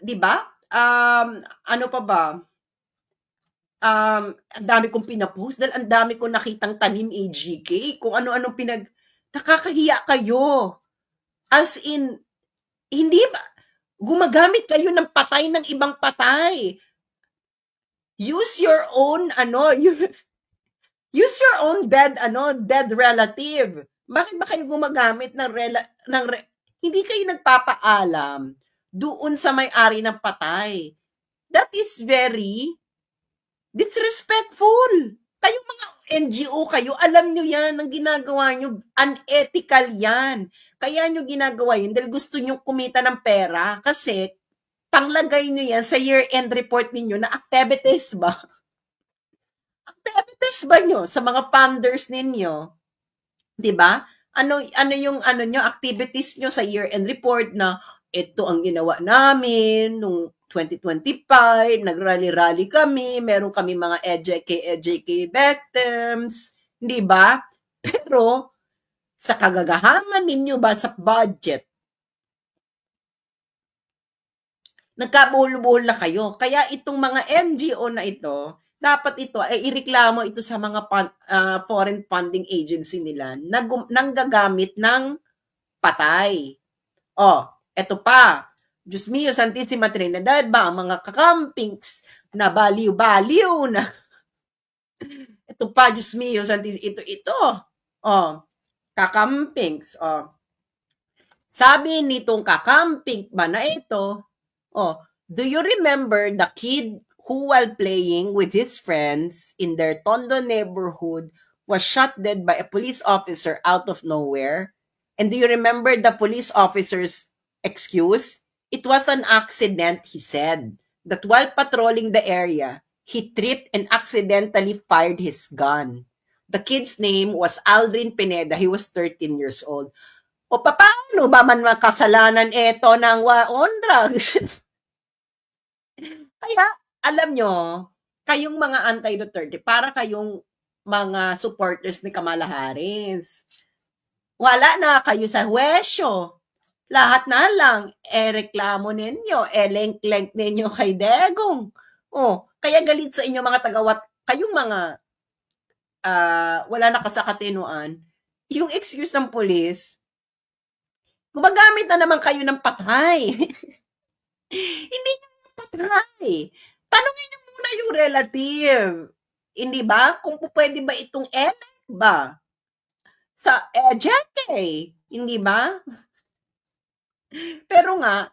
Di ba? Ano pa ba? Ang dami kong pinapost dahil ang dami kong nakitang tanim AGK, kung ano-anong nakakahiya kayo. As in, hindi ba? Gumagamit kayo ng patay ng ibang patay. Use your own, use your own dead relative. Bakit ba kayo gumagamit ng hindi kayo nagpapaalam doon sa may-ari ng patay? That is very disrespectful. Kayong mga NGO kayo, alam nyo yan, ang ginagawa nyo, unethical yan. Kaya nyo ginagawa yun dahil gusto nyo kumita ng pera kasi panglagay nyo yan sa year-end report ninyo na activities ba? Activities ba nyo sa mga funders ninyo? Diba? Ano yung nyo, activities nyo sa year-end report na ito ang ginawa namin nung 2025, nagrally-rally kami, meron kami mga EJK victims, di ba? Pero, sa kagagahaman ninyo ba sa budget, nagkabuhol-buhol na kayo. Kaya itong mga NGO na ito, dapat ito ay ireklamo ito sa mga foreign funding agency nila na gagamit ng patay. Ito pa, Diyos mio, Santissima Trinidad ba, ang mga kakampings na baliw-baliw na. Ito pa, Diyos mio, Santissima, ito. Kakampings. Sabi nitong kakamping ba na ito, do you remember the kid who while playing with his friends in their Tondo neighborhood was shot dead by a police officer out of nowhere? And do you remember the police officers Excuse? It was an accident, he said, that while patrolling the area, he tripped and accidentally fired his gun. The kid's name was Aldrin Pineda. He was 13 years old. O paano ba man makasalanan ito ng on drugs? Kaya, alam nyo, kayong mga anti-Duterte, para kayong mga supporters ni Kamala Harris. Wala na kayo sa huwesyo. Lahat na lang, reklamo ninyo, lengk-lengk ninyo kay Degong. Kaya galit sa inyo mga tagawat, kayong mga wala na kasakatinuan, yung excuse ng police, gumagamit na naman kayo ng patay. Hindi nyo patay. Tanungin nyo muna yung relative. Hindi ba? Kung pwede ba itong ba? Sa JK. Hindi ba? Pero nga,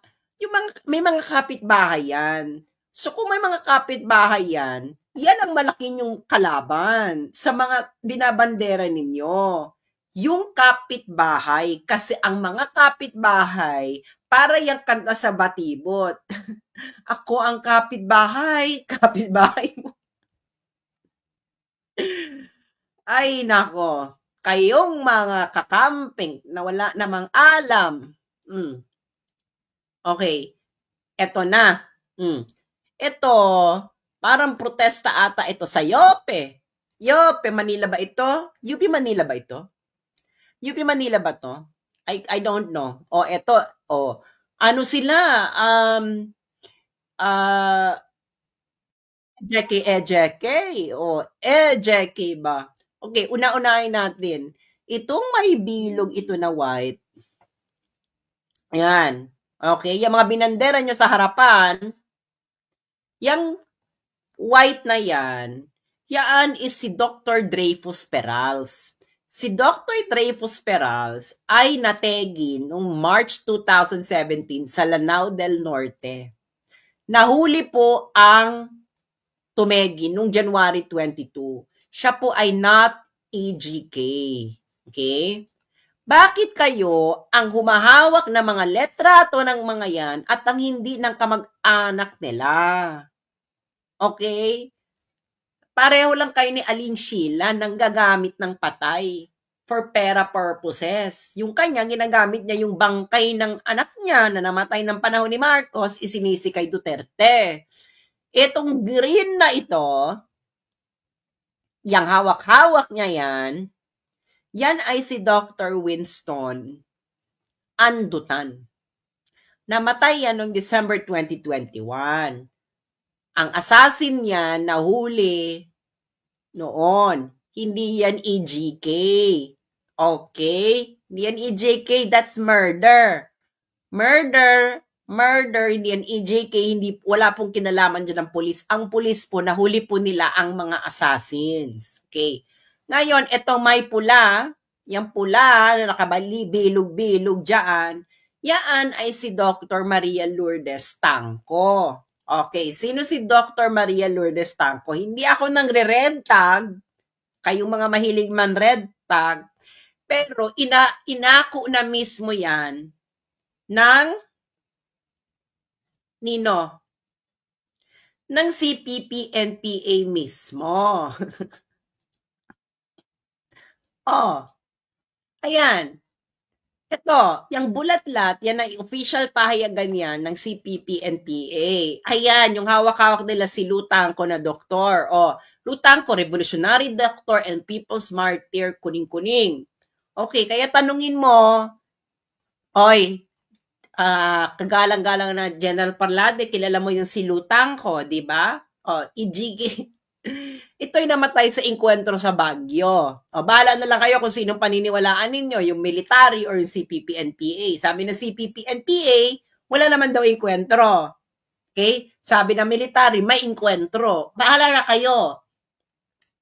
may mga kapitbahay yan. So kung may mga kapitbahay yan, yan ang malaki yung kalaban sa mga binabandera ninyo. Yung kapitbahay, kasi ang mga kapitbahay, para yung kanta sa batibot. Ako ang kapitbahay, kapitbahay mo. Ay, nako. Kayong mga kakamping na wala namang alam. Okay. Eto na. Ito, parang protesta ata ito sa Yope. Yope, Manila ba ito? UP Manila ba ito? UP Manila ba to? I don't know. Ito. Ano sila? EJK ba? Okay, una-unahin natin. Itong may bilog ito na white. Ayan. Okay, yung mga binandera nyo sa harapan, yung white na yan is si Dr. Dreyfus Perals. Si Dr. Dreyfus Perals ay nategin noong March 2017 sa Lanao del Norte. Nahuli po ang tumegi noong January 22. Siya po ay not EJK. Okay? Bakit kayo ang humahawak ng mga letrato ng mga yan at ang hindi ng kamag-anak nila? Okay? Pareho lang kayo ni Aling Sheila nang gagamit ng patay for pera purposes. Yung kanya, ginagamit niya yung bangkay ng anak niya na namatay ng panahon ni Marcos, isinisi kay Duterte. Itong green na ito, yung hawak-hawak niya yan ay si Dr. Winston Andutan. Namatay yan noong December 2021. Ang assassin niya nahuli noon. Hindi yan EJK. Okay? Hindi yan EJK. That's murder. Murder, hindi yan EJK. Wala pong kinalaman dyan ng pulis. Ang pulis po, nahuli po nila ang mga assassins. Okay? Ngayon, itong may pula, yung pula na nakabali, bilog-bilog dyan, yan ay si Dr. Maria Lourdes Tangco. Okay, sino si Dr. Maria Lourdes Tangco? Hindi ako nang red tag, kayong mga mahilig man red tag, pero inako na mismo yan ng nino? Ng CPP-NPA mismo. Ayan. Ito, yung bulatlat, yan ang official pahayagan yan ng CPP-NPA. Ayan, yung hawak-hawak nila si Lutangco na doktor. Lutangco, revolutionary doctor and people's martyr, kuning-kuning. Okay, kaya tanungin mo, kagalang-galang na General Parlade, kilala mo yung si Lutangco, di ba? EJK. Ito'y namatay sa inkwentro sa Baguio. Bahala na lang kayo kung sinong paniniwalaan ninyo, yung military or yung CPP-NPA. Sabi ng CPP-NPA, wala naman daw inkwentro. Okay? Sabi ng military, may inkwentro. Bahala na kayo.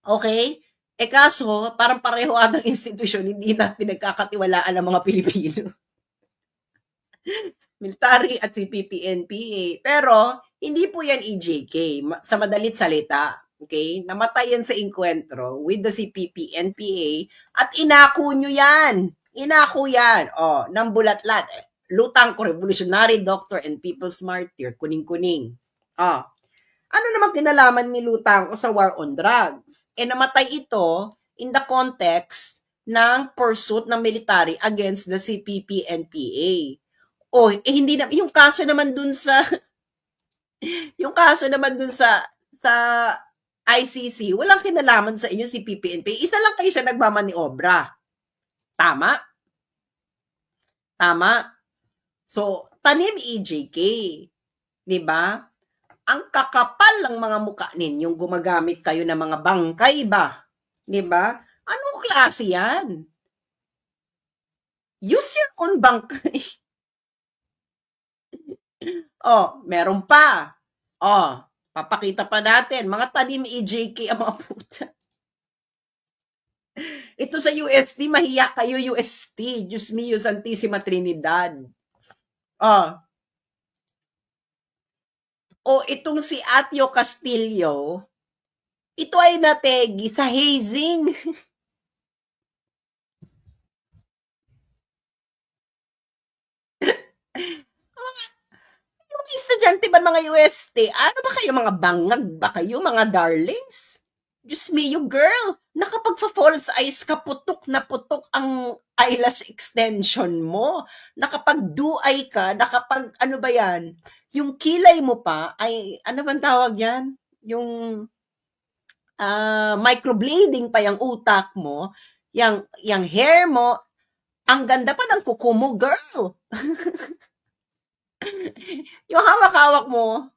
Okay? Kaso, parang pareho atang institusyon, hindi na pinagkakatiwalaan ng mga Pilipino. Military at CPP-NPA. Pero, hindi po yan EJK. Sa madalit salita. Okay? Namatay yan sa inkwentro with the CPP-NPA at inako nyo yan. Inako yan. Ng bulatlat. Lutang ko, revolutionary doctor and people's martyr, kuning-kuning. Ano naman kinalaman ni Lutang ko sa war on drugs? Namatay ito in the context ng pursuit ng military against the CPP-NPA. Hindi na, yung kaso naman dun sa sa ICC, walang kinalaman sa inyo si PPNP. Isa lang kayo sa nagmamaniobra. Tama? Tama? So, tanim EJK. Diba? Ang kakapal ng mga mukha ninyong gumagamit kayo ng mga bangkay ba? Diba? Anong klase yan? Use your own bangkay. Meron pa. Papakita pa natin. Mga tanim EJK ang mga puta. Ito sa UST, mahiya kayo UST. Diyos mio, Santissima Trinidad. Itong si Atio Castillo, ito ay nategi sa hazing. Yung estudyante ba mga UST, ano ba kayo, mga bangag ba kayo, mga darlings? Diyos me, you girl, nakapag-false eyes ka, putok na putok ang eyelash extension mo. Nakapag-do-eye ka, ano ba yan? Yung kilay mo pa, ay, ano bang tawag yan? Yung microblading pa yung utak mo, yung hair mo, ang ganda pa ng kuko mo, girl. Yung hawak-hawak mo,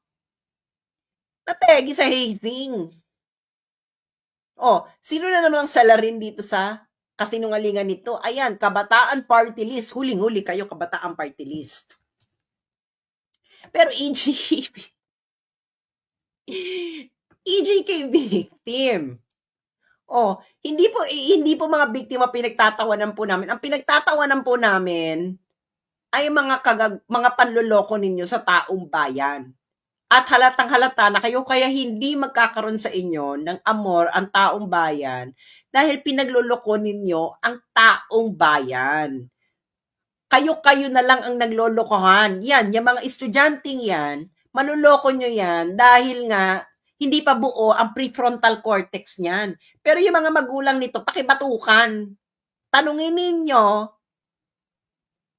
nategi sa hazing. Sino na naman ang salarin dito sa kasinungalingan nito? Ayan, Kabataan Party List. Huling-huli kayo, Kabataan Party List. Pero EJK victim. Hindi po mga biktima pinagtatawanan po namin. Ang pinagtatawanan po namin ay mga panloloko ninyo sa taong bayan. At halatang halata na kayo kaya hindi magkakaroon sa inyo ng amor ang taong bayan dahil pinagloloko ninyo ang taong bayan. Kayo na lang ang naglolokohan. Yan, yung mga estudyanteng yan, manloloko nyo yan dahil nga hindi pa buo ang prefrontal cortex niyan. Pero yung mga magulang nito, pakibatukan. Tanungin ninyo,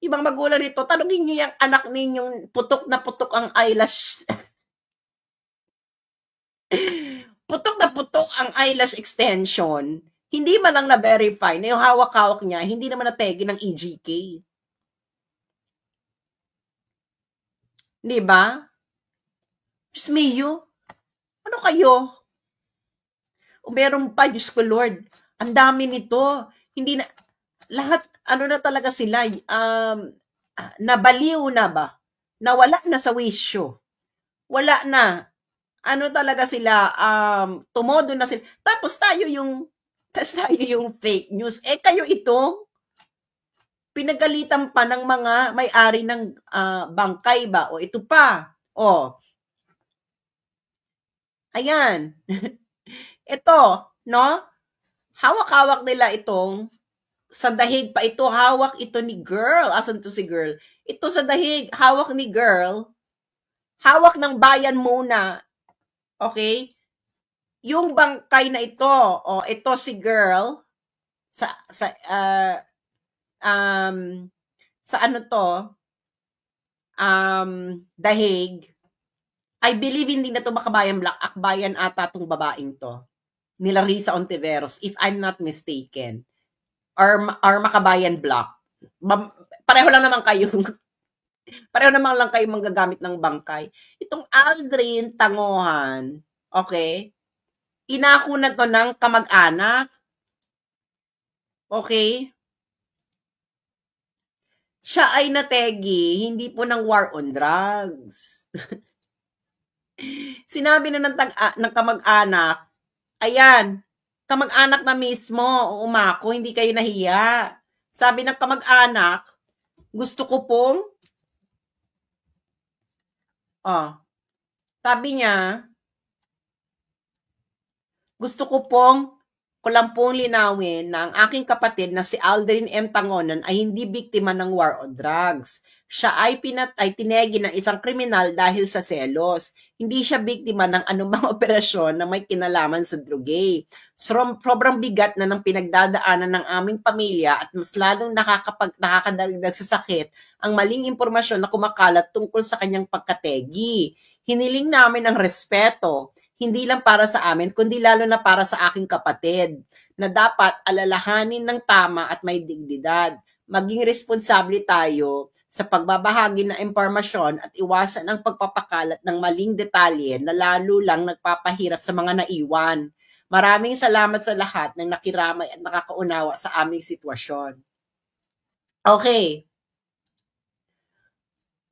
yung mga magulang nito, tanungin nyo yung anak ninyong putok na putok ang eyelash. Putok na putok ang eyelash extension. Hindi man lang na-verify na yung hawak-hawak niya, hindi naman nategi ng EJK. Diba? Diyos mio, ano kayo? Meron pa, Diyos ko Lord, ang dami nito. Hindi na, lahat, ano na talaga sila, nabaliw na ba? Nawala na sa wisyo. Wala na. Ano talaga sila, tumodo na sila. Tapos tayo yung fake news. Kayo ito, pinagalitan pa ng mga may-ari ng bangkay ba? Ito pa. Ayan. Ito, no? Hawak-hawak nila itong sa dahig pa ito, hawak ito ni girl. Asan to si girl? Ito sa dahig, hawak ni girl. Hawak ng bayan muna. Okay? Yung bangkay na ito, ito si girl sa ano to? Dahig. I believe hindi na to Makabayan Black, Akbayan ata tong babaeng to. Ni Larissa Ontiveros, if I'm not mistaken. Or Makabayan Black. Pareho lang naman kayong manggagamit ng bangkay. Itong Aldrin Tangohan, okay? Inako na to ng kamag-anak. Okay? Siya ay nategi, hindi po ng war on drugs. Sinabi na ng kamag-anak, ayan, kamag-anak na mismo, umako, hindi kayo nahiya. Sabi ng kamag-anak, gusto ko pong, sabi niya, gusto ko pong ko lang pong linawin na ang aking kapatid na si Aldrin M. Tangonon ay hindi biktima ng war on drugs. Siya ay tinegi ng isang kriminal dahil sa selos. Hindi siya biktima ng anumang operasyon na may kinalaman sa drugay. Sobrang bigat na ng pinagdadaanan ng aming pamilya at mas lalong nakakadagdag sa sakit ang maling impormasyon na kumakalat tungkol sa kanyang pagkategi. Hiniling namin ang respeto, hindi lang para sa amin, kundi lalo na para sa aking kapatid, na dapat alalahanin ng tama at may dignidad. Maging responsable tayo sa pagbabahagi ng impormasyon at iwasan ang pagpapakalat ng maling detalye na lalo lang nagpapahirap sa mga naiwan. Maraming salamat sa lahat ng nakiramay at nakakaunawa sa aming sitwasyon. Okay.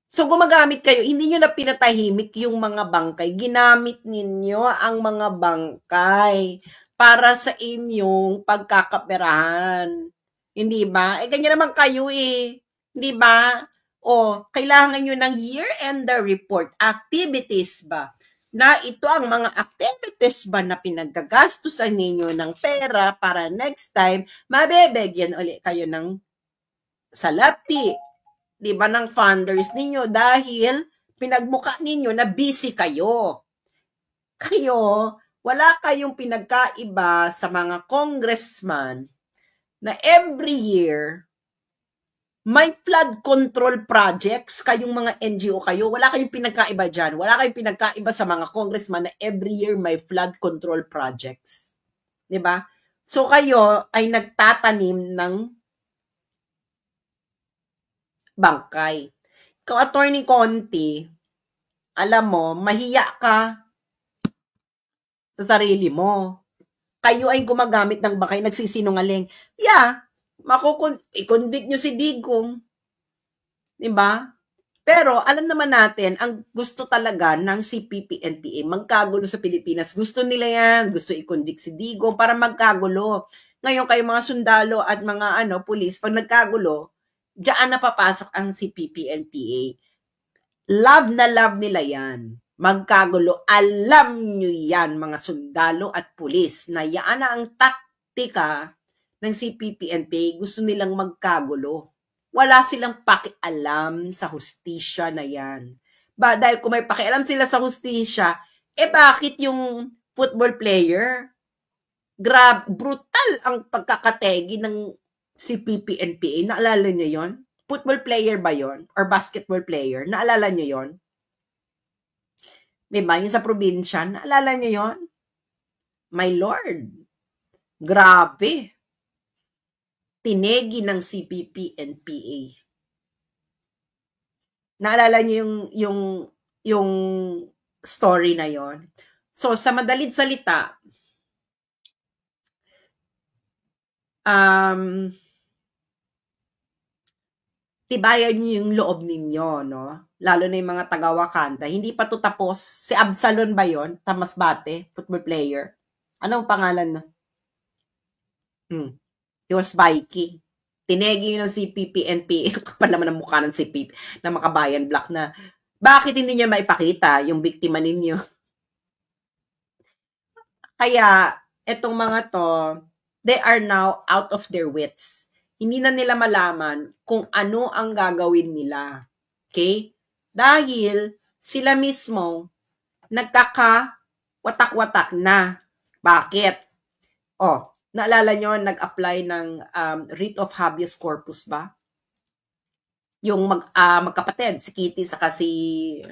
So gumagamit kayo, hindi nyo na pinatahimik yung mga bangkay. Ginamit ninyo ang mga bangkay para sa inyong pagkakaperahan. Hindi ba? Ganyan naman kayo Hindi ba? Kailangan nyo ng year-end report. Activities ba? Na ito ang mga activities ba na pinagagastusan ninyo ng pera para next time, mabebigyan ulit kayo ng salapi. Diba, ng funders ninyo dahil pinagmuka ninyo na busy kayo. Kayo, wala kayong pinagkaiba sa mga congressman na every year may flood control projects, kayong mga NGO kayo, wala kayong pinagkaiba dyan. Wala kayong pinagkaiba sa mga congressman na every year may flood control projects. Diba? So kayo ay nagtatanim ng bangkay. Ikaw, Attorney Conti, alam mo, mahiya ka sa sarili mo. Kayo ay gumagamit ng bangkay, nagsisinungaling. Yeah, i-convict nyo si Digong. Diba? Pero alam naman natin, ang gusto talaga ng CPP-NPA, magkagulo sa Pilipinas. Gusto nila yan, gusto i-convict si Digong para magkagulo. Ngayon, kayo mga sundalo at mga pulis, pag nagkagulo, diyan na papasok ang CPP-NPA. Love na love nila yan. Magkagulo. Alam nyo yan, mga sundalo at pulis, na yan na ang taktika ng CPP-NPA. Gusto nilang magkagulo. Wala silang pakialam sa hustisya na yan. Dahil kung may pakialam sila sa hustisya, bakit yung football player, brutal ang pagkakategi ng CPP-NPA, naalala nyo yon? Football player ba yon? Or basketball player? Naalala nyo yon? Diba? Yung sa probinsya, naalala nyo yon? My Lord, grabe. Tinegi ng CPP-NPA. Naalala nyo yung story na yon? So, sa madaling salita, tibayan niyo yung loob ninyo, no? Lalo na yung mga taga-Wakanda. Hindi pa to tapos. Si Absalon ba yon? Tamasbate, football player. Ano ang pangalan? He was Viking. Tinegi yun ng CPP-NPA. Kapal naman ang mukha ng CPP na Makabayan Black na bakit hindi niya maipakita yung biktima ninyo? Kaya, etong mga to, they are now out of their wits. Hindi na nila malaman kung ano ang gagawin nila. Okay? Dahil sila mismo nagkaka-watak-watak na. Bakit? Naalala nyo, nag-apply ng writ of habeas corpus ba? Yung magkapatid, si Kitty saka si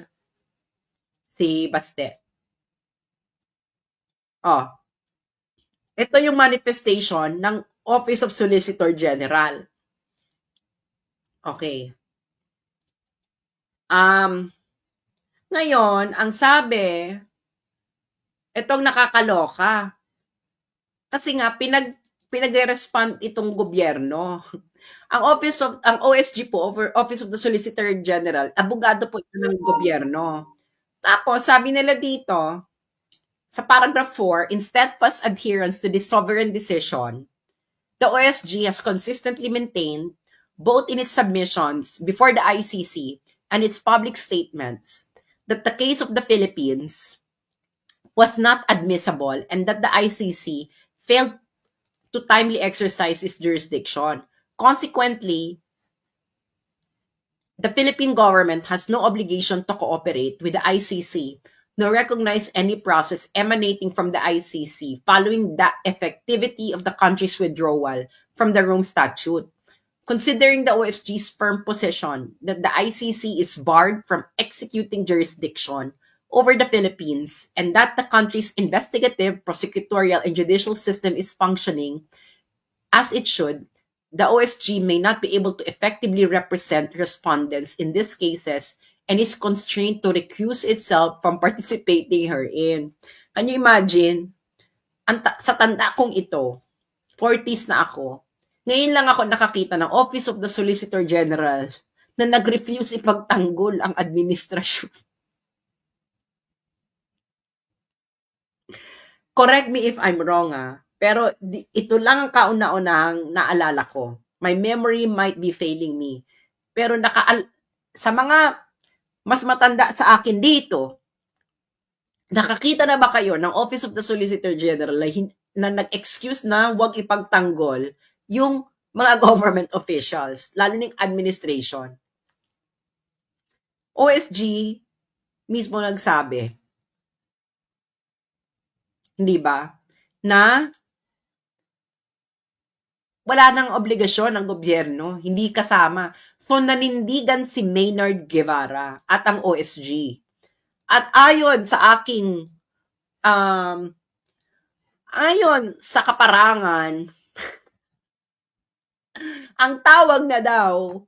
Baste. Ito yung manifestation ng Office of Solicitor General. Okay. Ngayon, ang sabi, itong nakakaloka. Kasi nga, pinag-respond itong gobyerno. Ang OSG po, Office of the Solicitor General, abogado po ito ng gobyerno. Tapos, sabi nila dito, sa paragraph 4, in steadfast adherence to this sovereign decision, the OSG has consistently maintained, both in its submissions before the ICC and its public statements, that the case of the Philippines was not admissible and that the ICC failed to timely exercise its jurisdiction. Consequently, the Philippine government has no obligation to cooperate with the ICC nor recognize any process emanating from the ICC following the effectivity of the country's withdrawal from the Rome Statute. Considering the OSG's firm position that the ICC is barred from executing jurisdiction over the Philippines and that the country's investigative, prosecutorial, and judicial system is functioning as it should, the OSG may not be able to effectively represent respondents in these cases and is constrained to recuse itself from participating herein. Can you imagine? Sa tanda kong ito, 40s na ako, ngayon lang ako nakakita ng Office of the Solicitor General na nag-refuse ipagtanggol ang administrasyon. Correct me if I'm wrong, pero ito lang ang kauna-unahang naalala ko. My memory might be failing me. Pero sa mga mas matanda sa akin dito, nakakita na ba kayo ng Office of the Solicitor General na nag-excuse na huwag ipagtanggol yung mga government officials, lalo ng administration? OSG mismo nagsabi, hindi ba, na wala nang obligasyon ng gobyerno, hindi kasama. So, nanindigan si Maynard Guevara at ang OSG. At ayon sa aking, ayon sa kaparangan, ang tawag na daw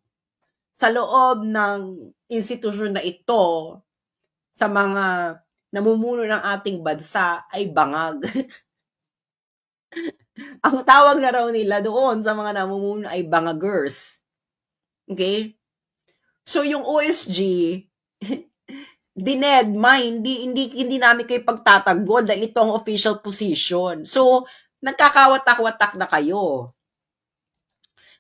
sa loob ng institusyon na ito sa mga namumuno ng ating bansa ay bangag. Ang tawag na raw nila doon sa mga namumuno ay bangagers. Okay? So yung OSG, dinedma, hindi namin kayo pagtatagbol dahil ito ang official position. So, nagkakawatak-watak na kayo.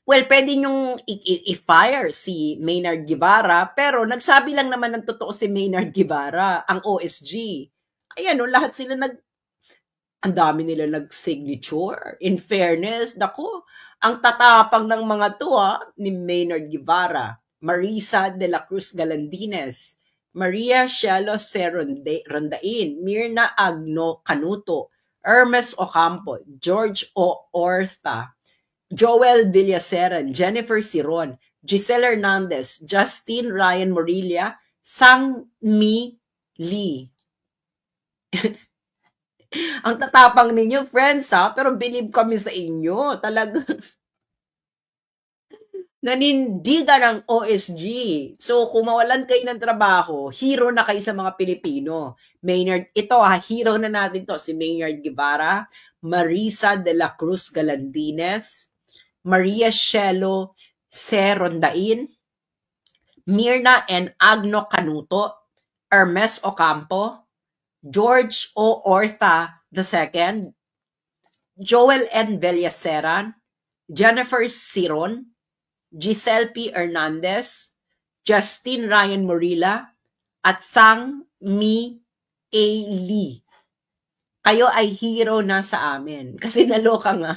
Well, pwede nyong i-fire si Maynard Guevara, pero nagsabi lang naman ng totoo si Maynard Guevara, ang OSG. Ayan, lahat sila ang dami nila nag-signature. In fairness, naku, ang tatapang ng mga to ni Maynard Guevara, Marisa de la Cruz Galandines, Maria Cielo C. Rondain, Mirna Agno Canuto, Hermes Ocampo, George O. Orta, Joel Villaseran, Jennifer Siron, Giselle Hernandez, Justine Ryan Morilla, Sang Mi Lee. Ang tatapang ninyo, friends, pero believe kami sa inyo. Talagang nanindigan ng OSG. So, kung mawalan kayo ng trabaho, hero na kayo sa mga Pilipino. Maynard, ito hero na natin to, si Maynard Guevara, Marisa de la Cruz Galandines, Maria Cielo C. Rondain, Mirna N. Agno Canuto, Hermes Ocampo, George O. Orta II, Joel N. Villaseran, Jennifer Siron, Giselle P. Hernandez, Justine Ryan Morilla, at Sang Mi A. Lee. Kayo ay hero na sa amin. Kasi naloka nga.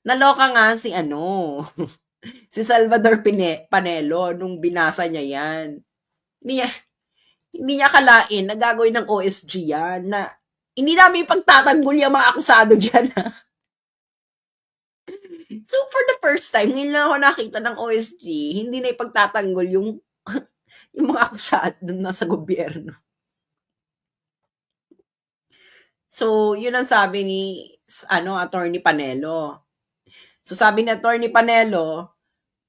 Naloka nga si si Salvador Panelo nung binasa niya yan. Hindi niya kalain na gagawin ng OSG yan, na hindi namin pagtatanggol yung mga akusado dyan. So, for the first time, ngayon lang ako nakita ng OSG, hindi na ipagtatanggol yung mga akusado na sa gobyerno. So, yun ang sabi ni Attorney Panelo. So, sabi ni Attorney Panelo,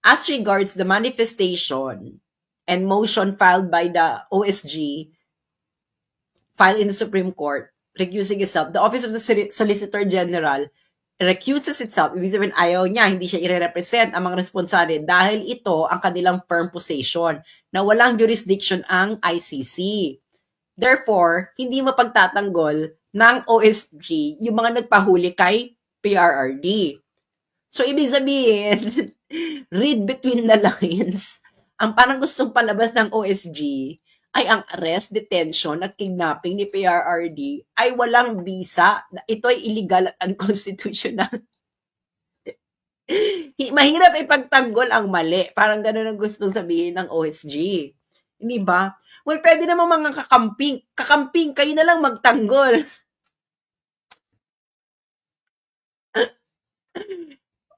as regards the manifestation and motion filed by the OSG, filed in the Supreme Court, recusing itself, the Office of the Solicitor General recuses itself, ibig sabihin ayaw niya, hindi siya i-represent ang mga responsable dahil ito ang kanilang firm position na walang jurisdiction ang ICC. Therefore, hindi mapagtatanggol ng OSG yung mga nagpahuli kay PRRD. So, ibig sabihin, read between the lines, ang parang gustong palabas ng OSG ay ang arrest, detention at kidnapping ni PRRD ay walang bisa. Ito ay illegal at unconstitutional. Mahirap ipagtanggol ang mali. Parang ganun ang gustong sabihin ng OSG. Hindi ba? Well, pwede naman mga kakamping. Kakamping, kayo na lang magtanggol.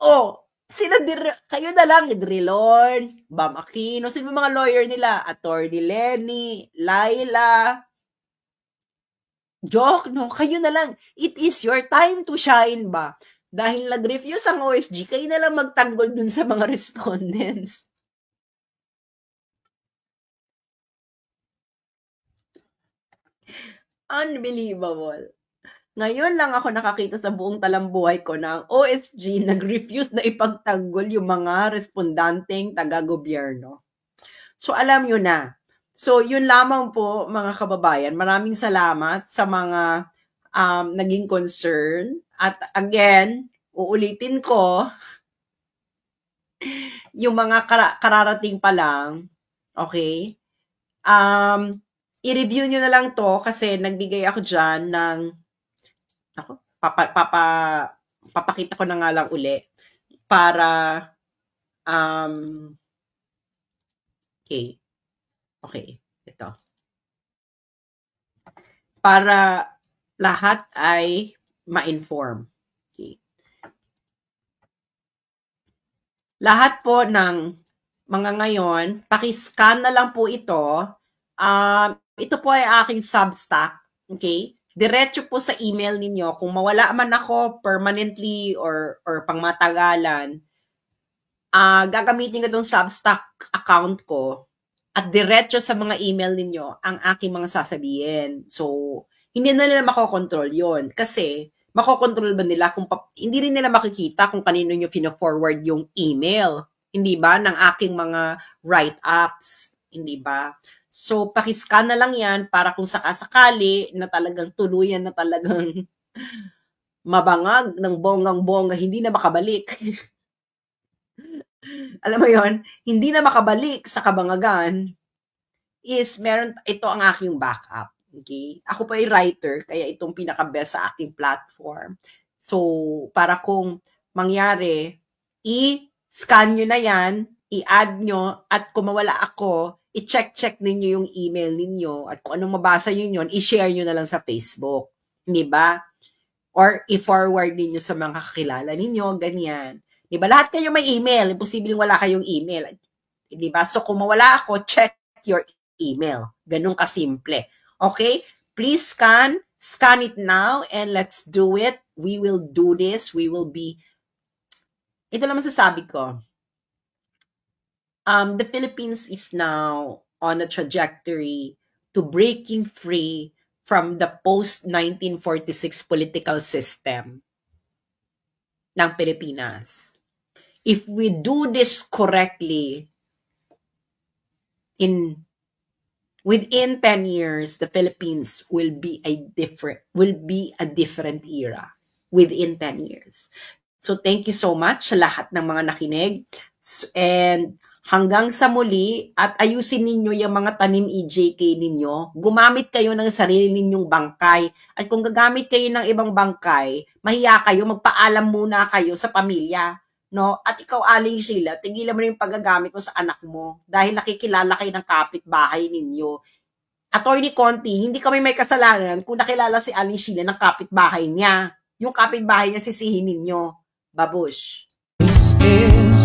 Oh, kayo na lang, Drilon, Bam Aquino, sino mga lawyer nila? Attorney Lenny, Laila, joke, no? Kayo na lang. It is your time to shine ba? Dahil nag-refuse ang OSG, kayo na lang magtanggol dun sa mga respondents. Unbelievable. Ngayon lang ako nakakita sa buong talambuhay ko na ang OSG nag-refuse na ipagtanggol yung mga respondanteng taga-gobyerno. So, alam nyo na. So, yun lamang po, mga kababayan. Maraming salamat sa mga naging concern. At again, uulitin ko, yung mga kararating pa lang, okay? I-review nyo na lang to kasi nagbigay ako dyan ng papakita ko na nga lang uli para okay, ito. Para lahat ay ma-inform. Okay. Lahat po ng mga ngayon, paki-scan na lang po ito. Ito po ay aking Substack. Okay? Diretso po sa email ninyo. Kung mawala man ako permanently or pangmatagalan, gagamitin ko itong Substack account ko at diretso sa mga email ninyo ang aking mga sasabihin. So, hindi na nila makokontrol yon kasi makokontrol ba nila kung hindi rin nila makikita kung kanino nyo pino-forward yung email. Hindi ba? Ng aking mga write-ups. Hindi ba? So, pakiscan na lang yan para kung sakasakali na talagang tuluyan na talagang mabangag ng bonggang-bongga, hindi na makabalik. Alam mo yon, hindi na makabalik sa kabangagan is ito ang aking backup. Okay? Ako pa ay writer, kaya itong pinaka-best sa aking platform. So, para kung mangyari, i-scan nyo na yan, i-add nyo, at kung mawala ako, i-check ninyo yung email ninyo at kung anong mabasa nyo yun, i-share nyo na lang sa Facebook. Hindi ba? Or i-forward ninyo sa mga kakilala ninyo, ganyan. Di ba? Lahat kayo may email. Imposibleng wala kayong email. Di ba? So kung mawala ako, check your email. Ganun kasimple. Okay? Please scan it now and let's do it. We will do this. We will be... Ito lang masasabi ko. The Philippines is now on a trajectory to breaking free from the post-1946 political system ng Pilipinas. If we do this correctly, within 10 years, the Philippines will be a different era within 10 years. So thank you so much sa lahat ng mga nakinig. And hanggang sa muli, at ayusin ninyo yung mga tanim EJK ninyo, gumamit kayo ng sarili ninyong bangkay. At kung gagamit kayo ng ibang bangkay, mahiya kayo, magpaalam muna kayo sa pamilya. No? At ikaw, Aling Sheila, tigilan mo na yung paggagamit mo sa anak mo dahil nakikilala kayo ng kapitbahay ninyo. Attorney Conti, hindi kami may kasalanan kung nakilala si Aling Sheila ng kapitbahay niya. Yung kapitbahay niya sisihin ninyo. Babush. This is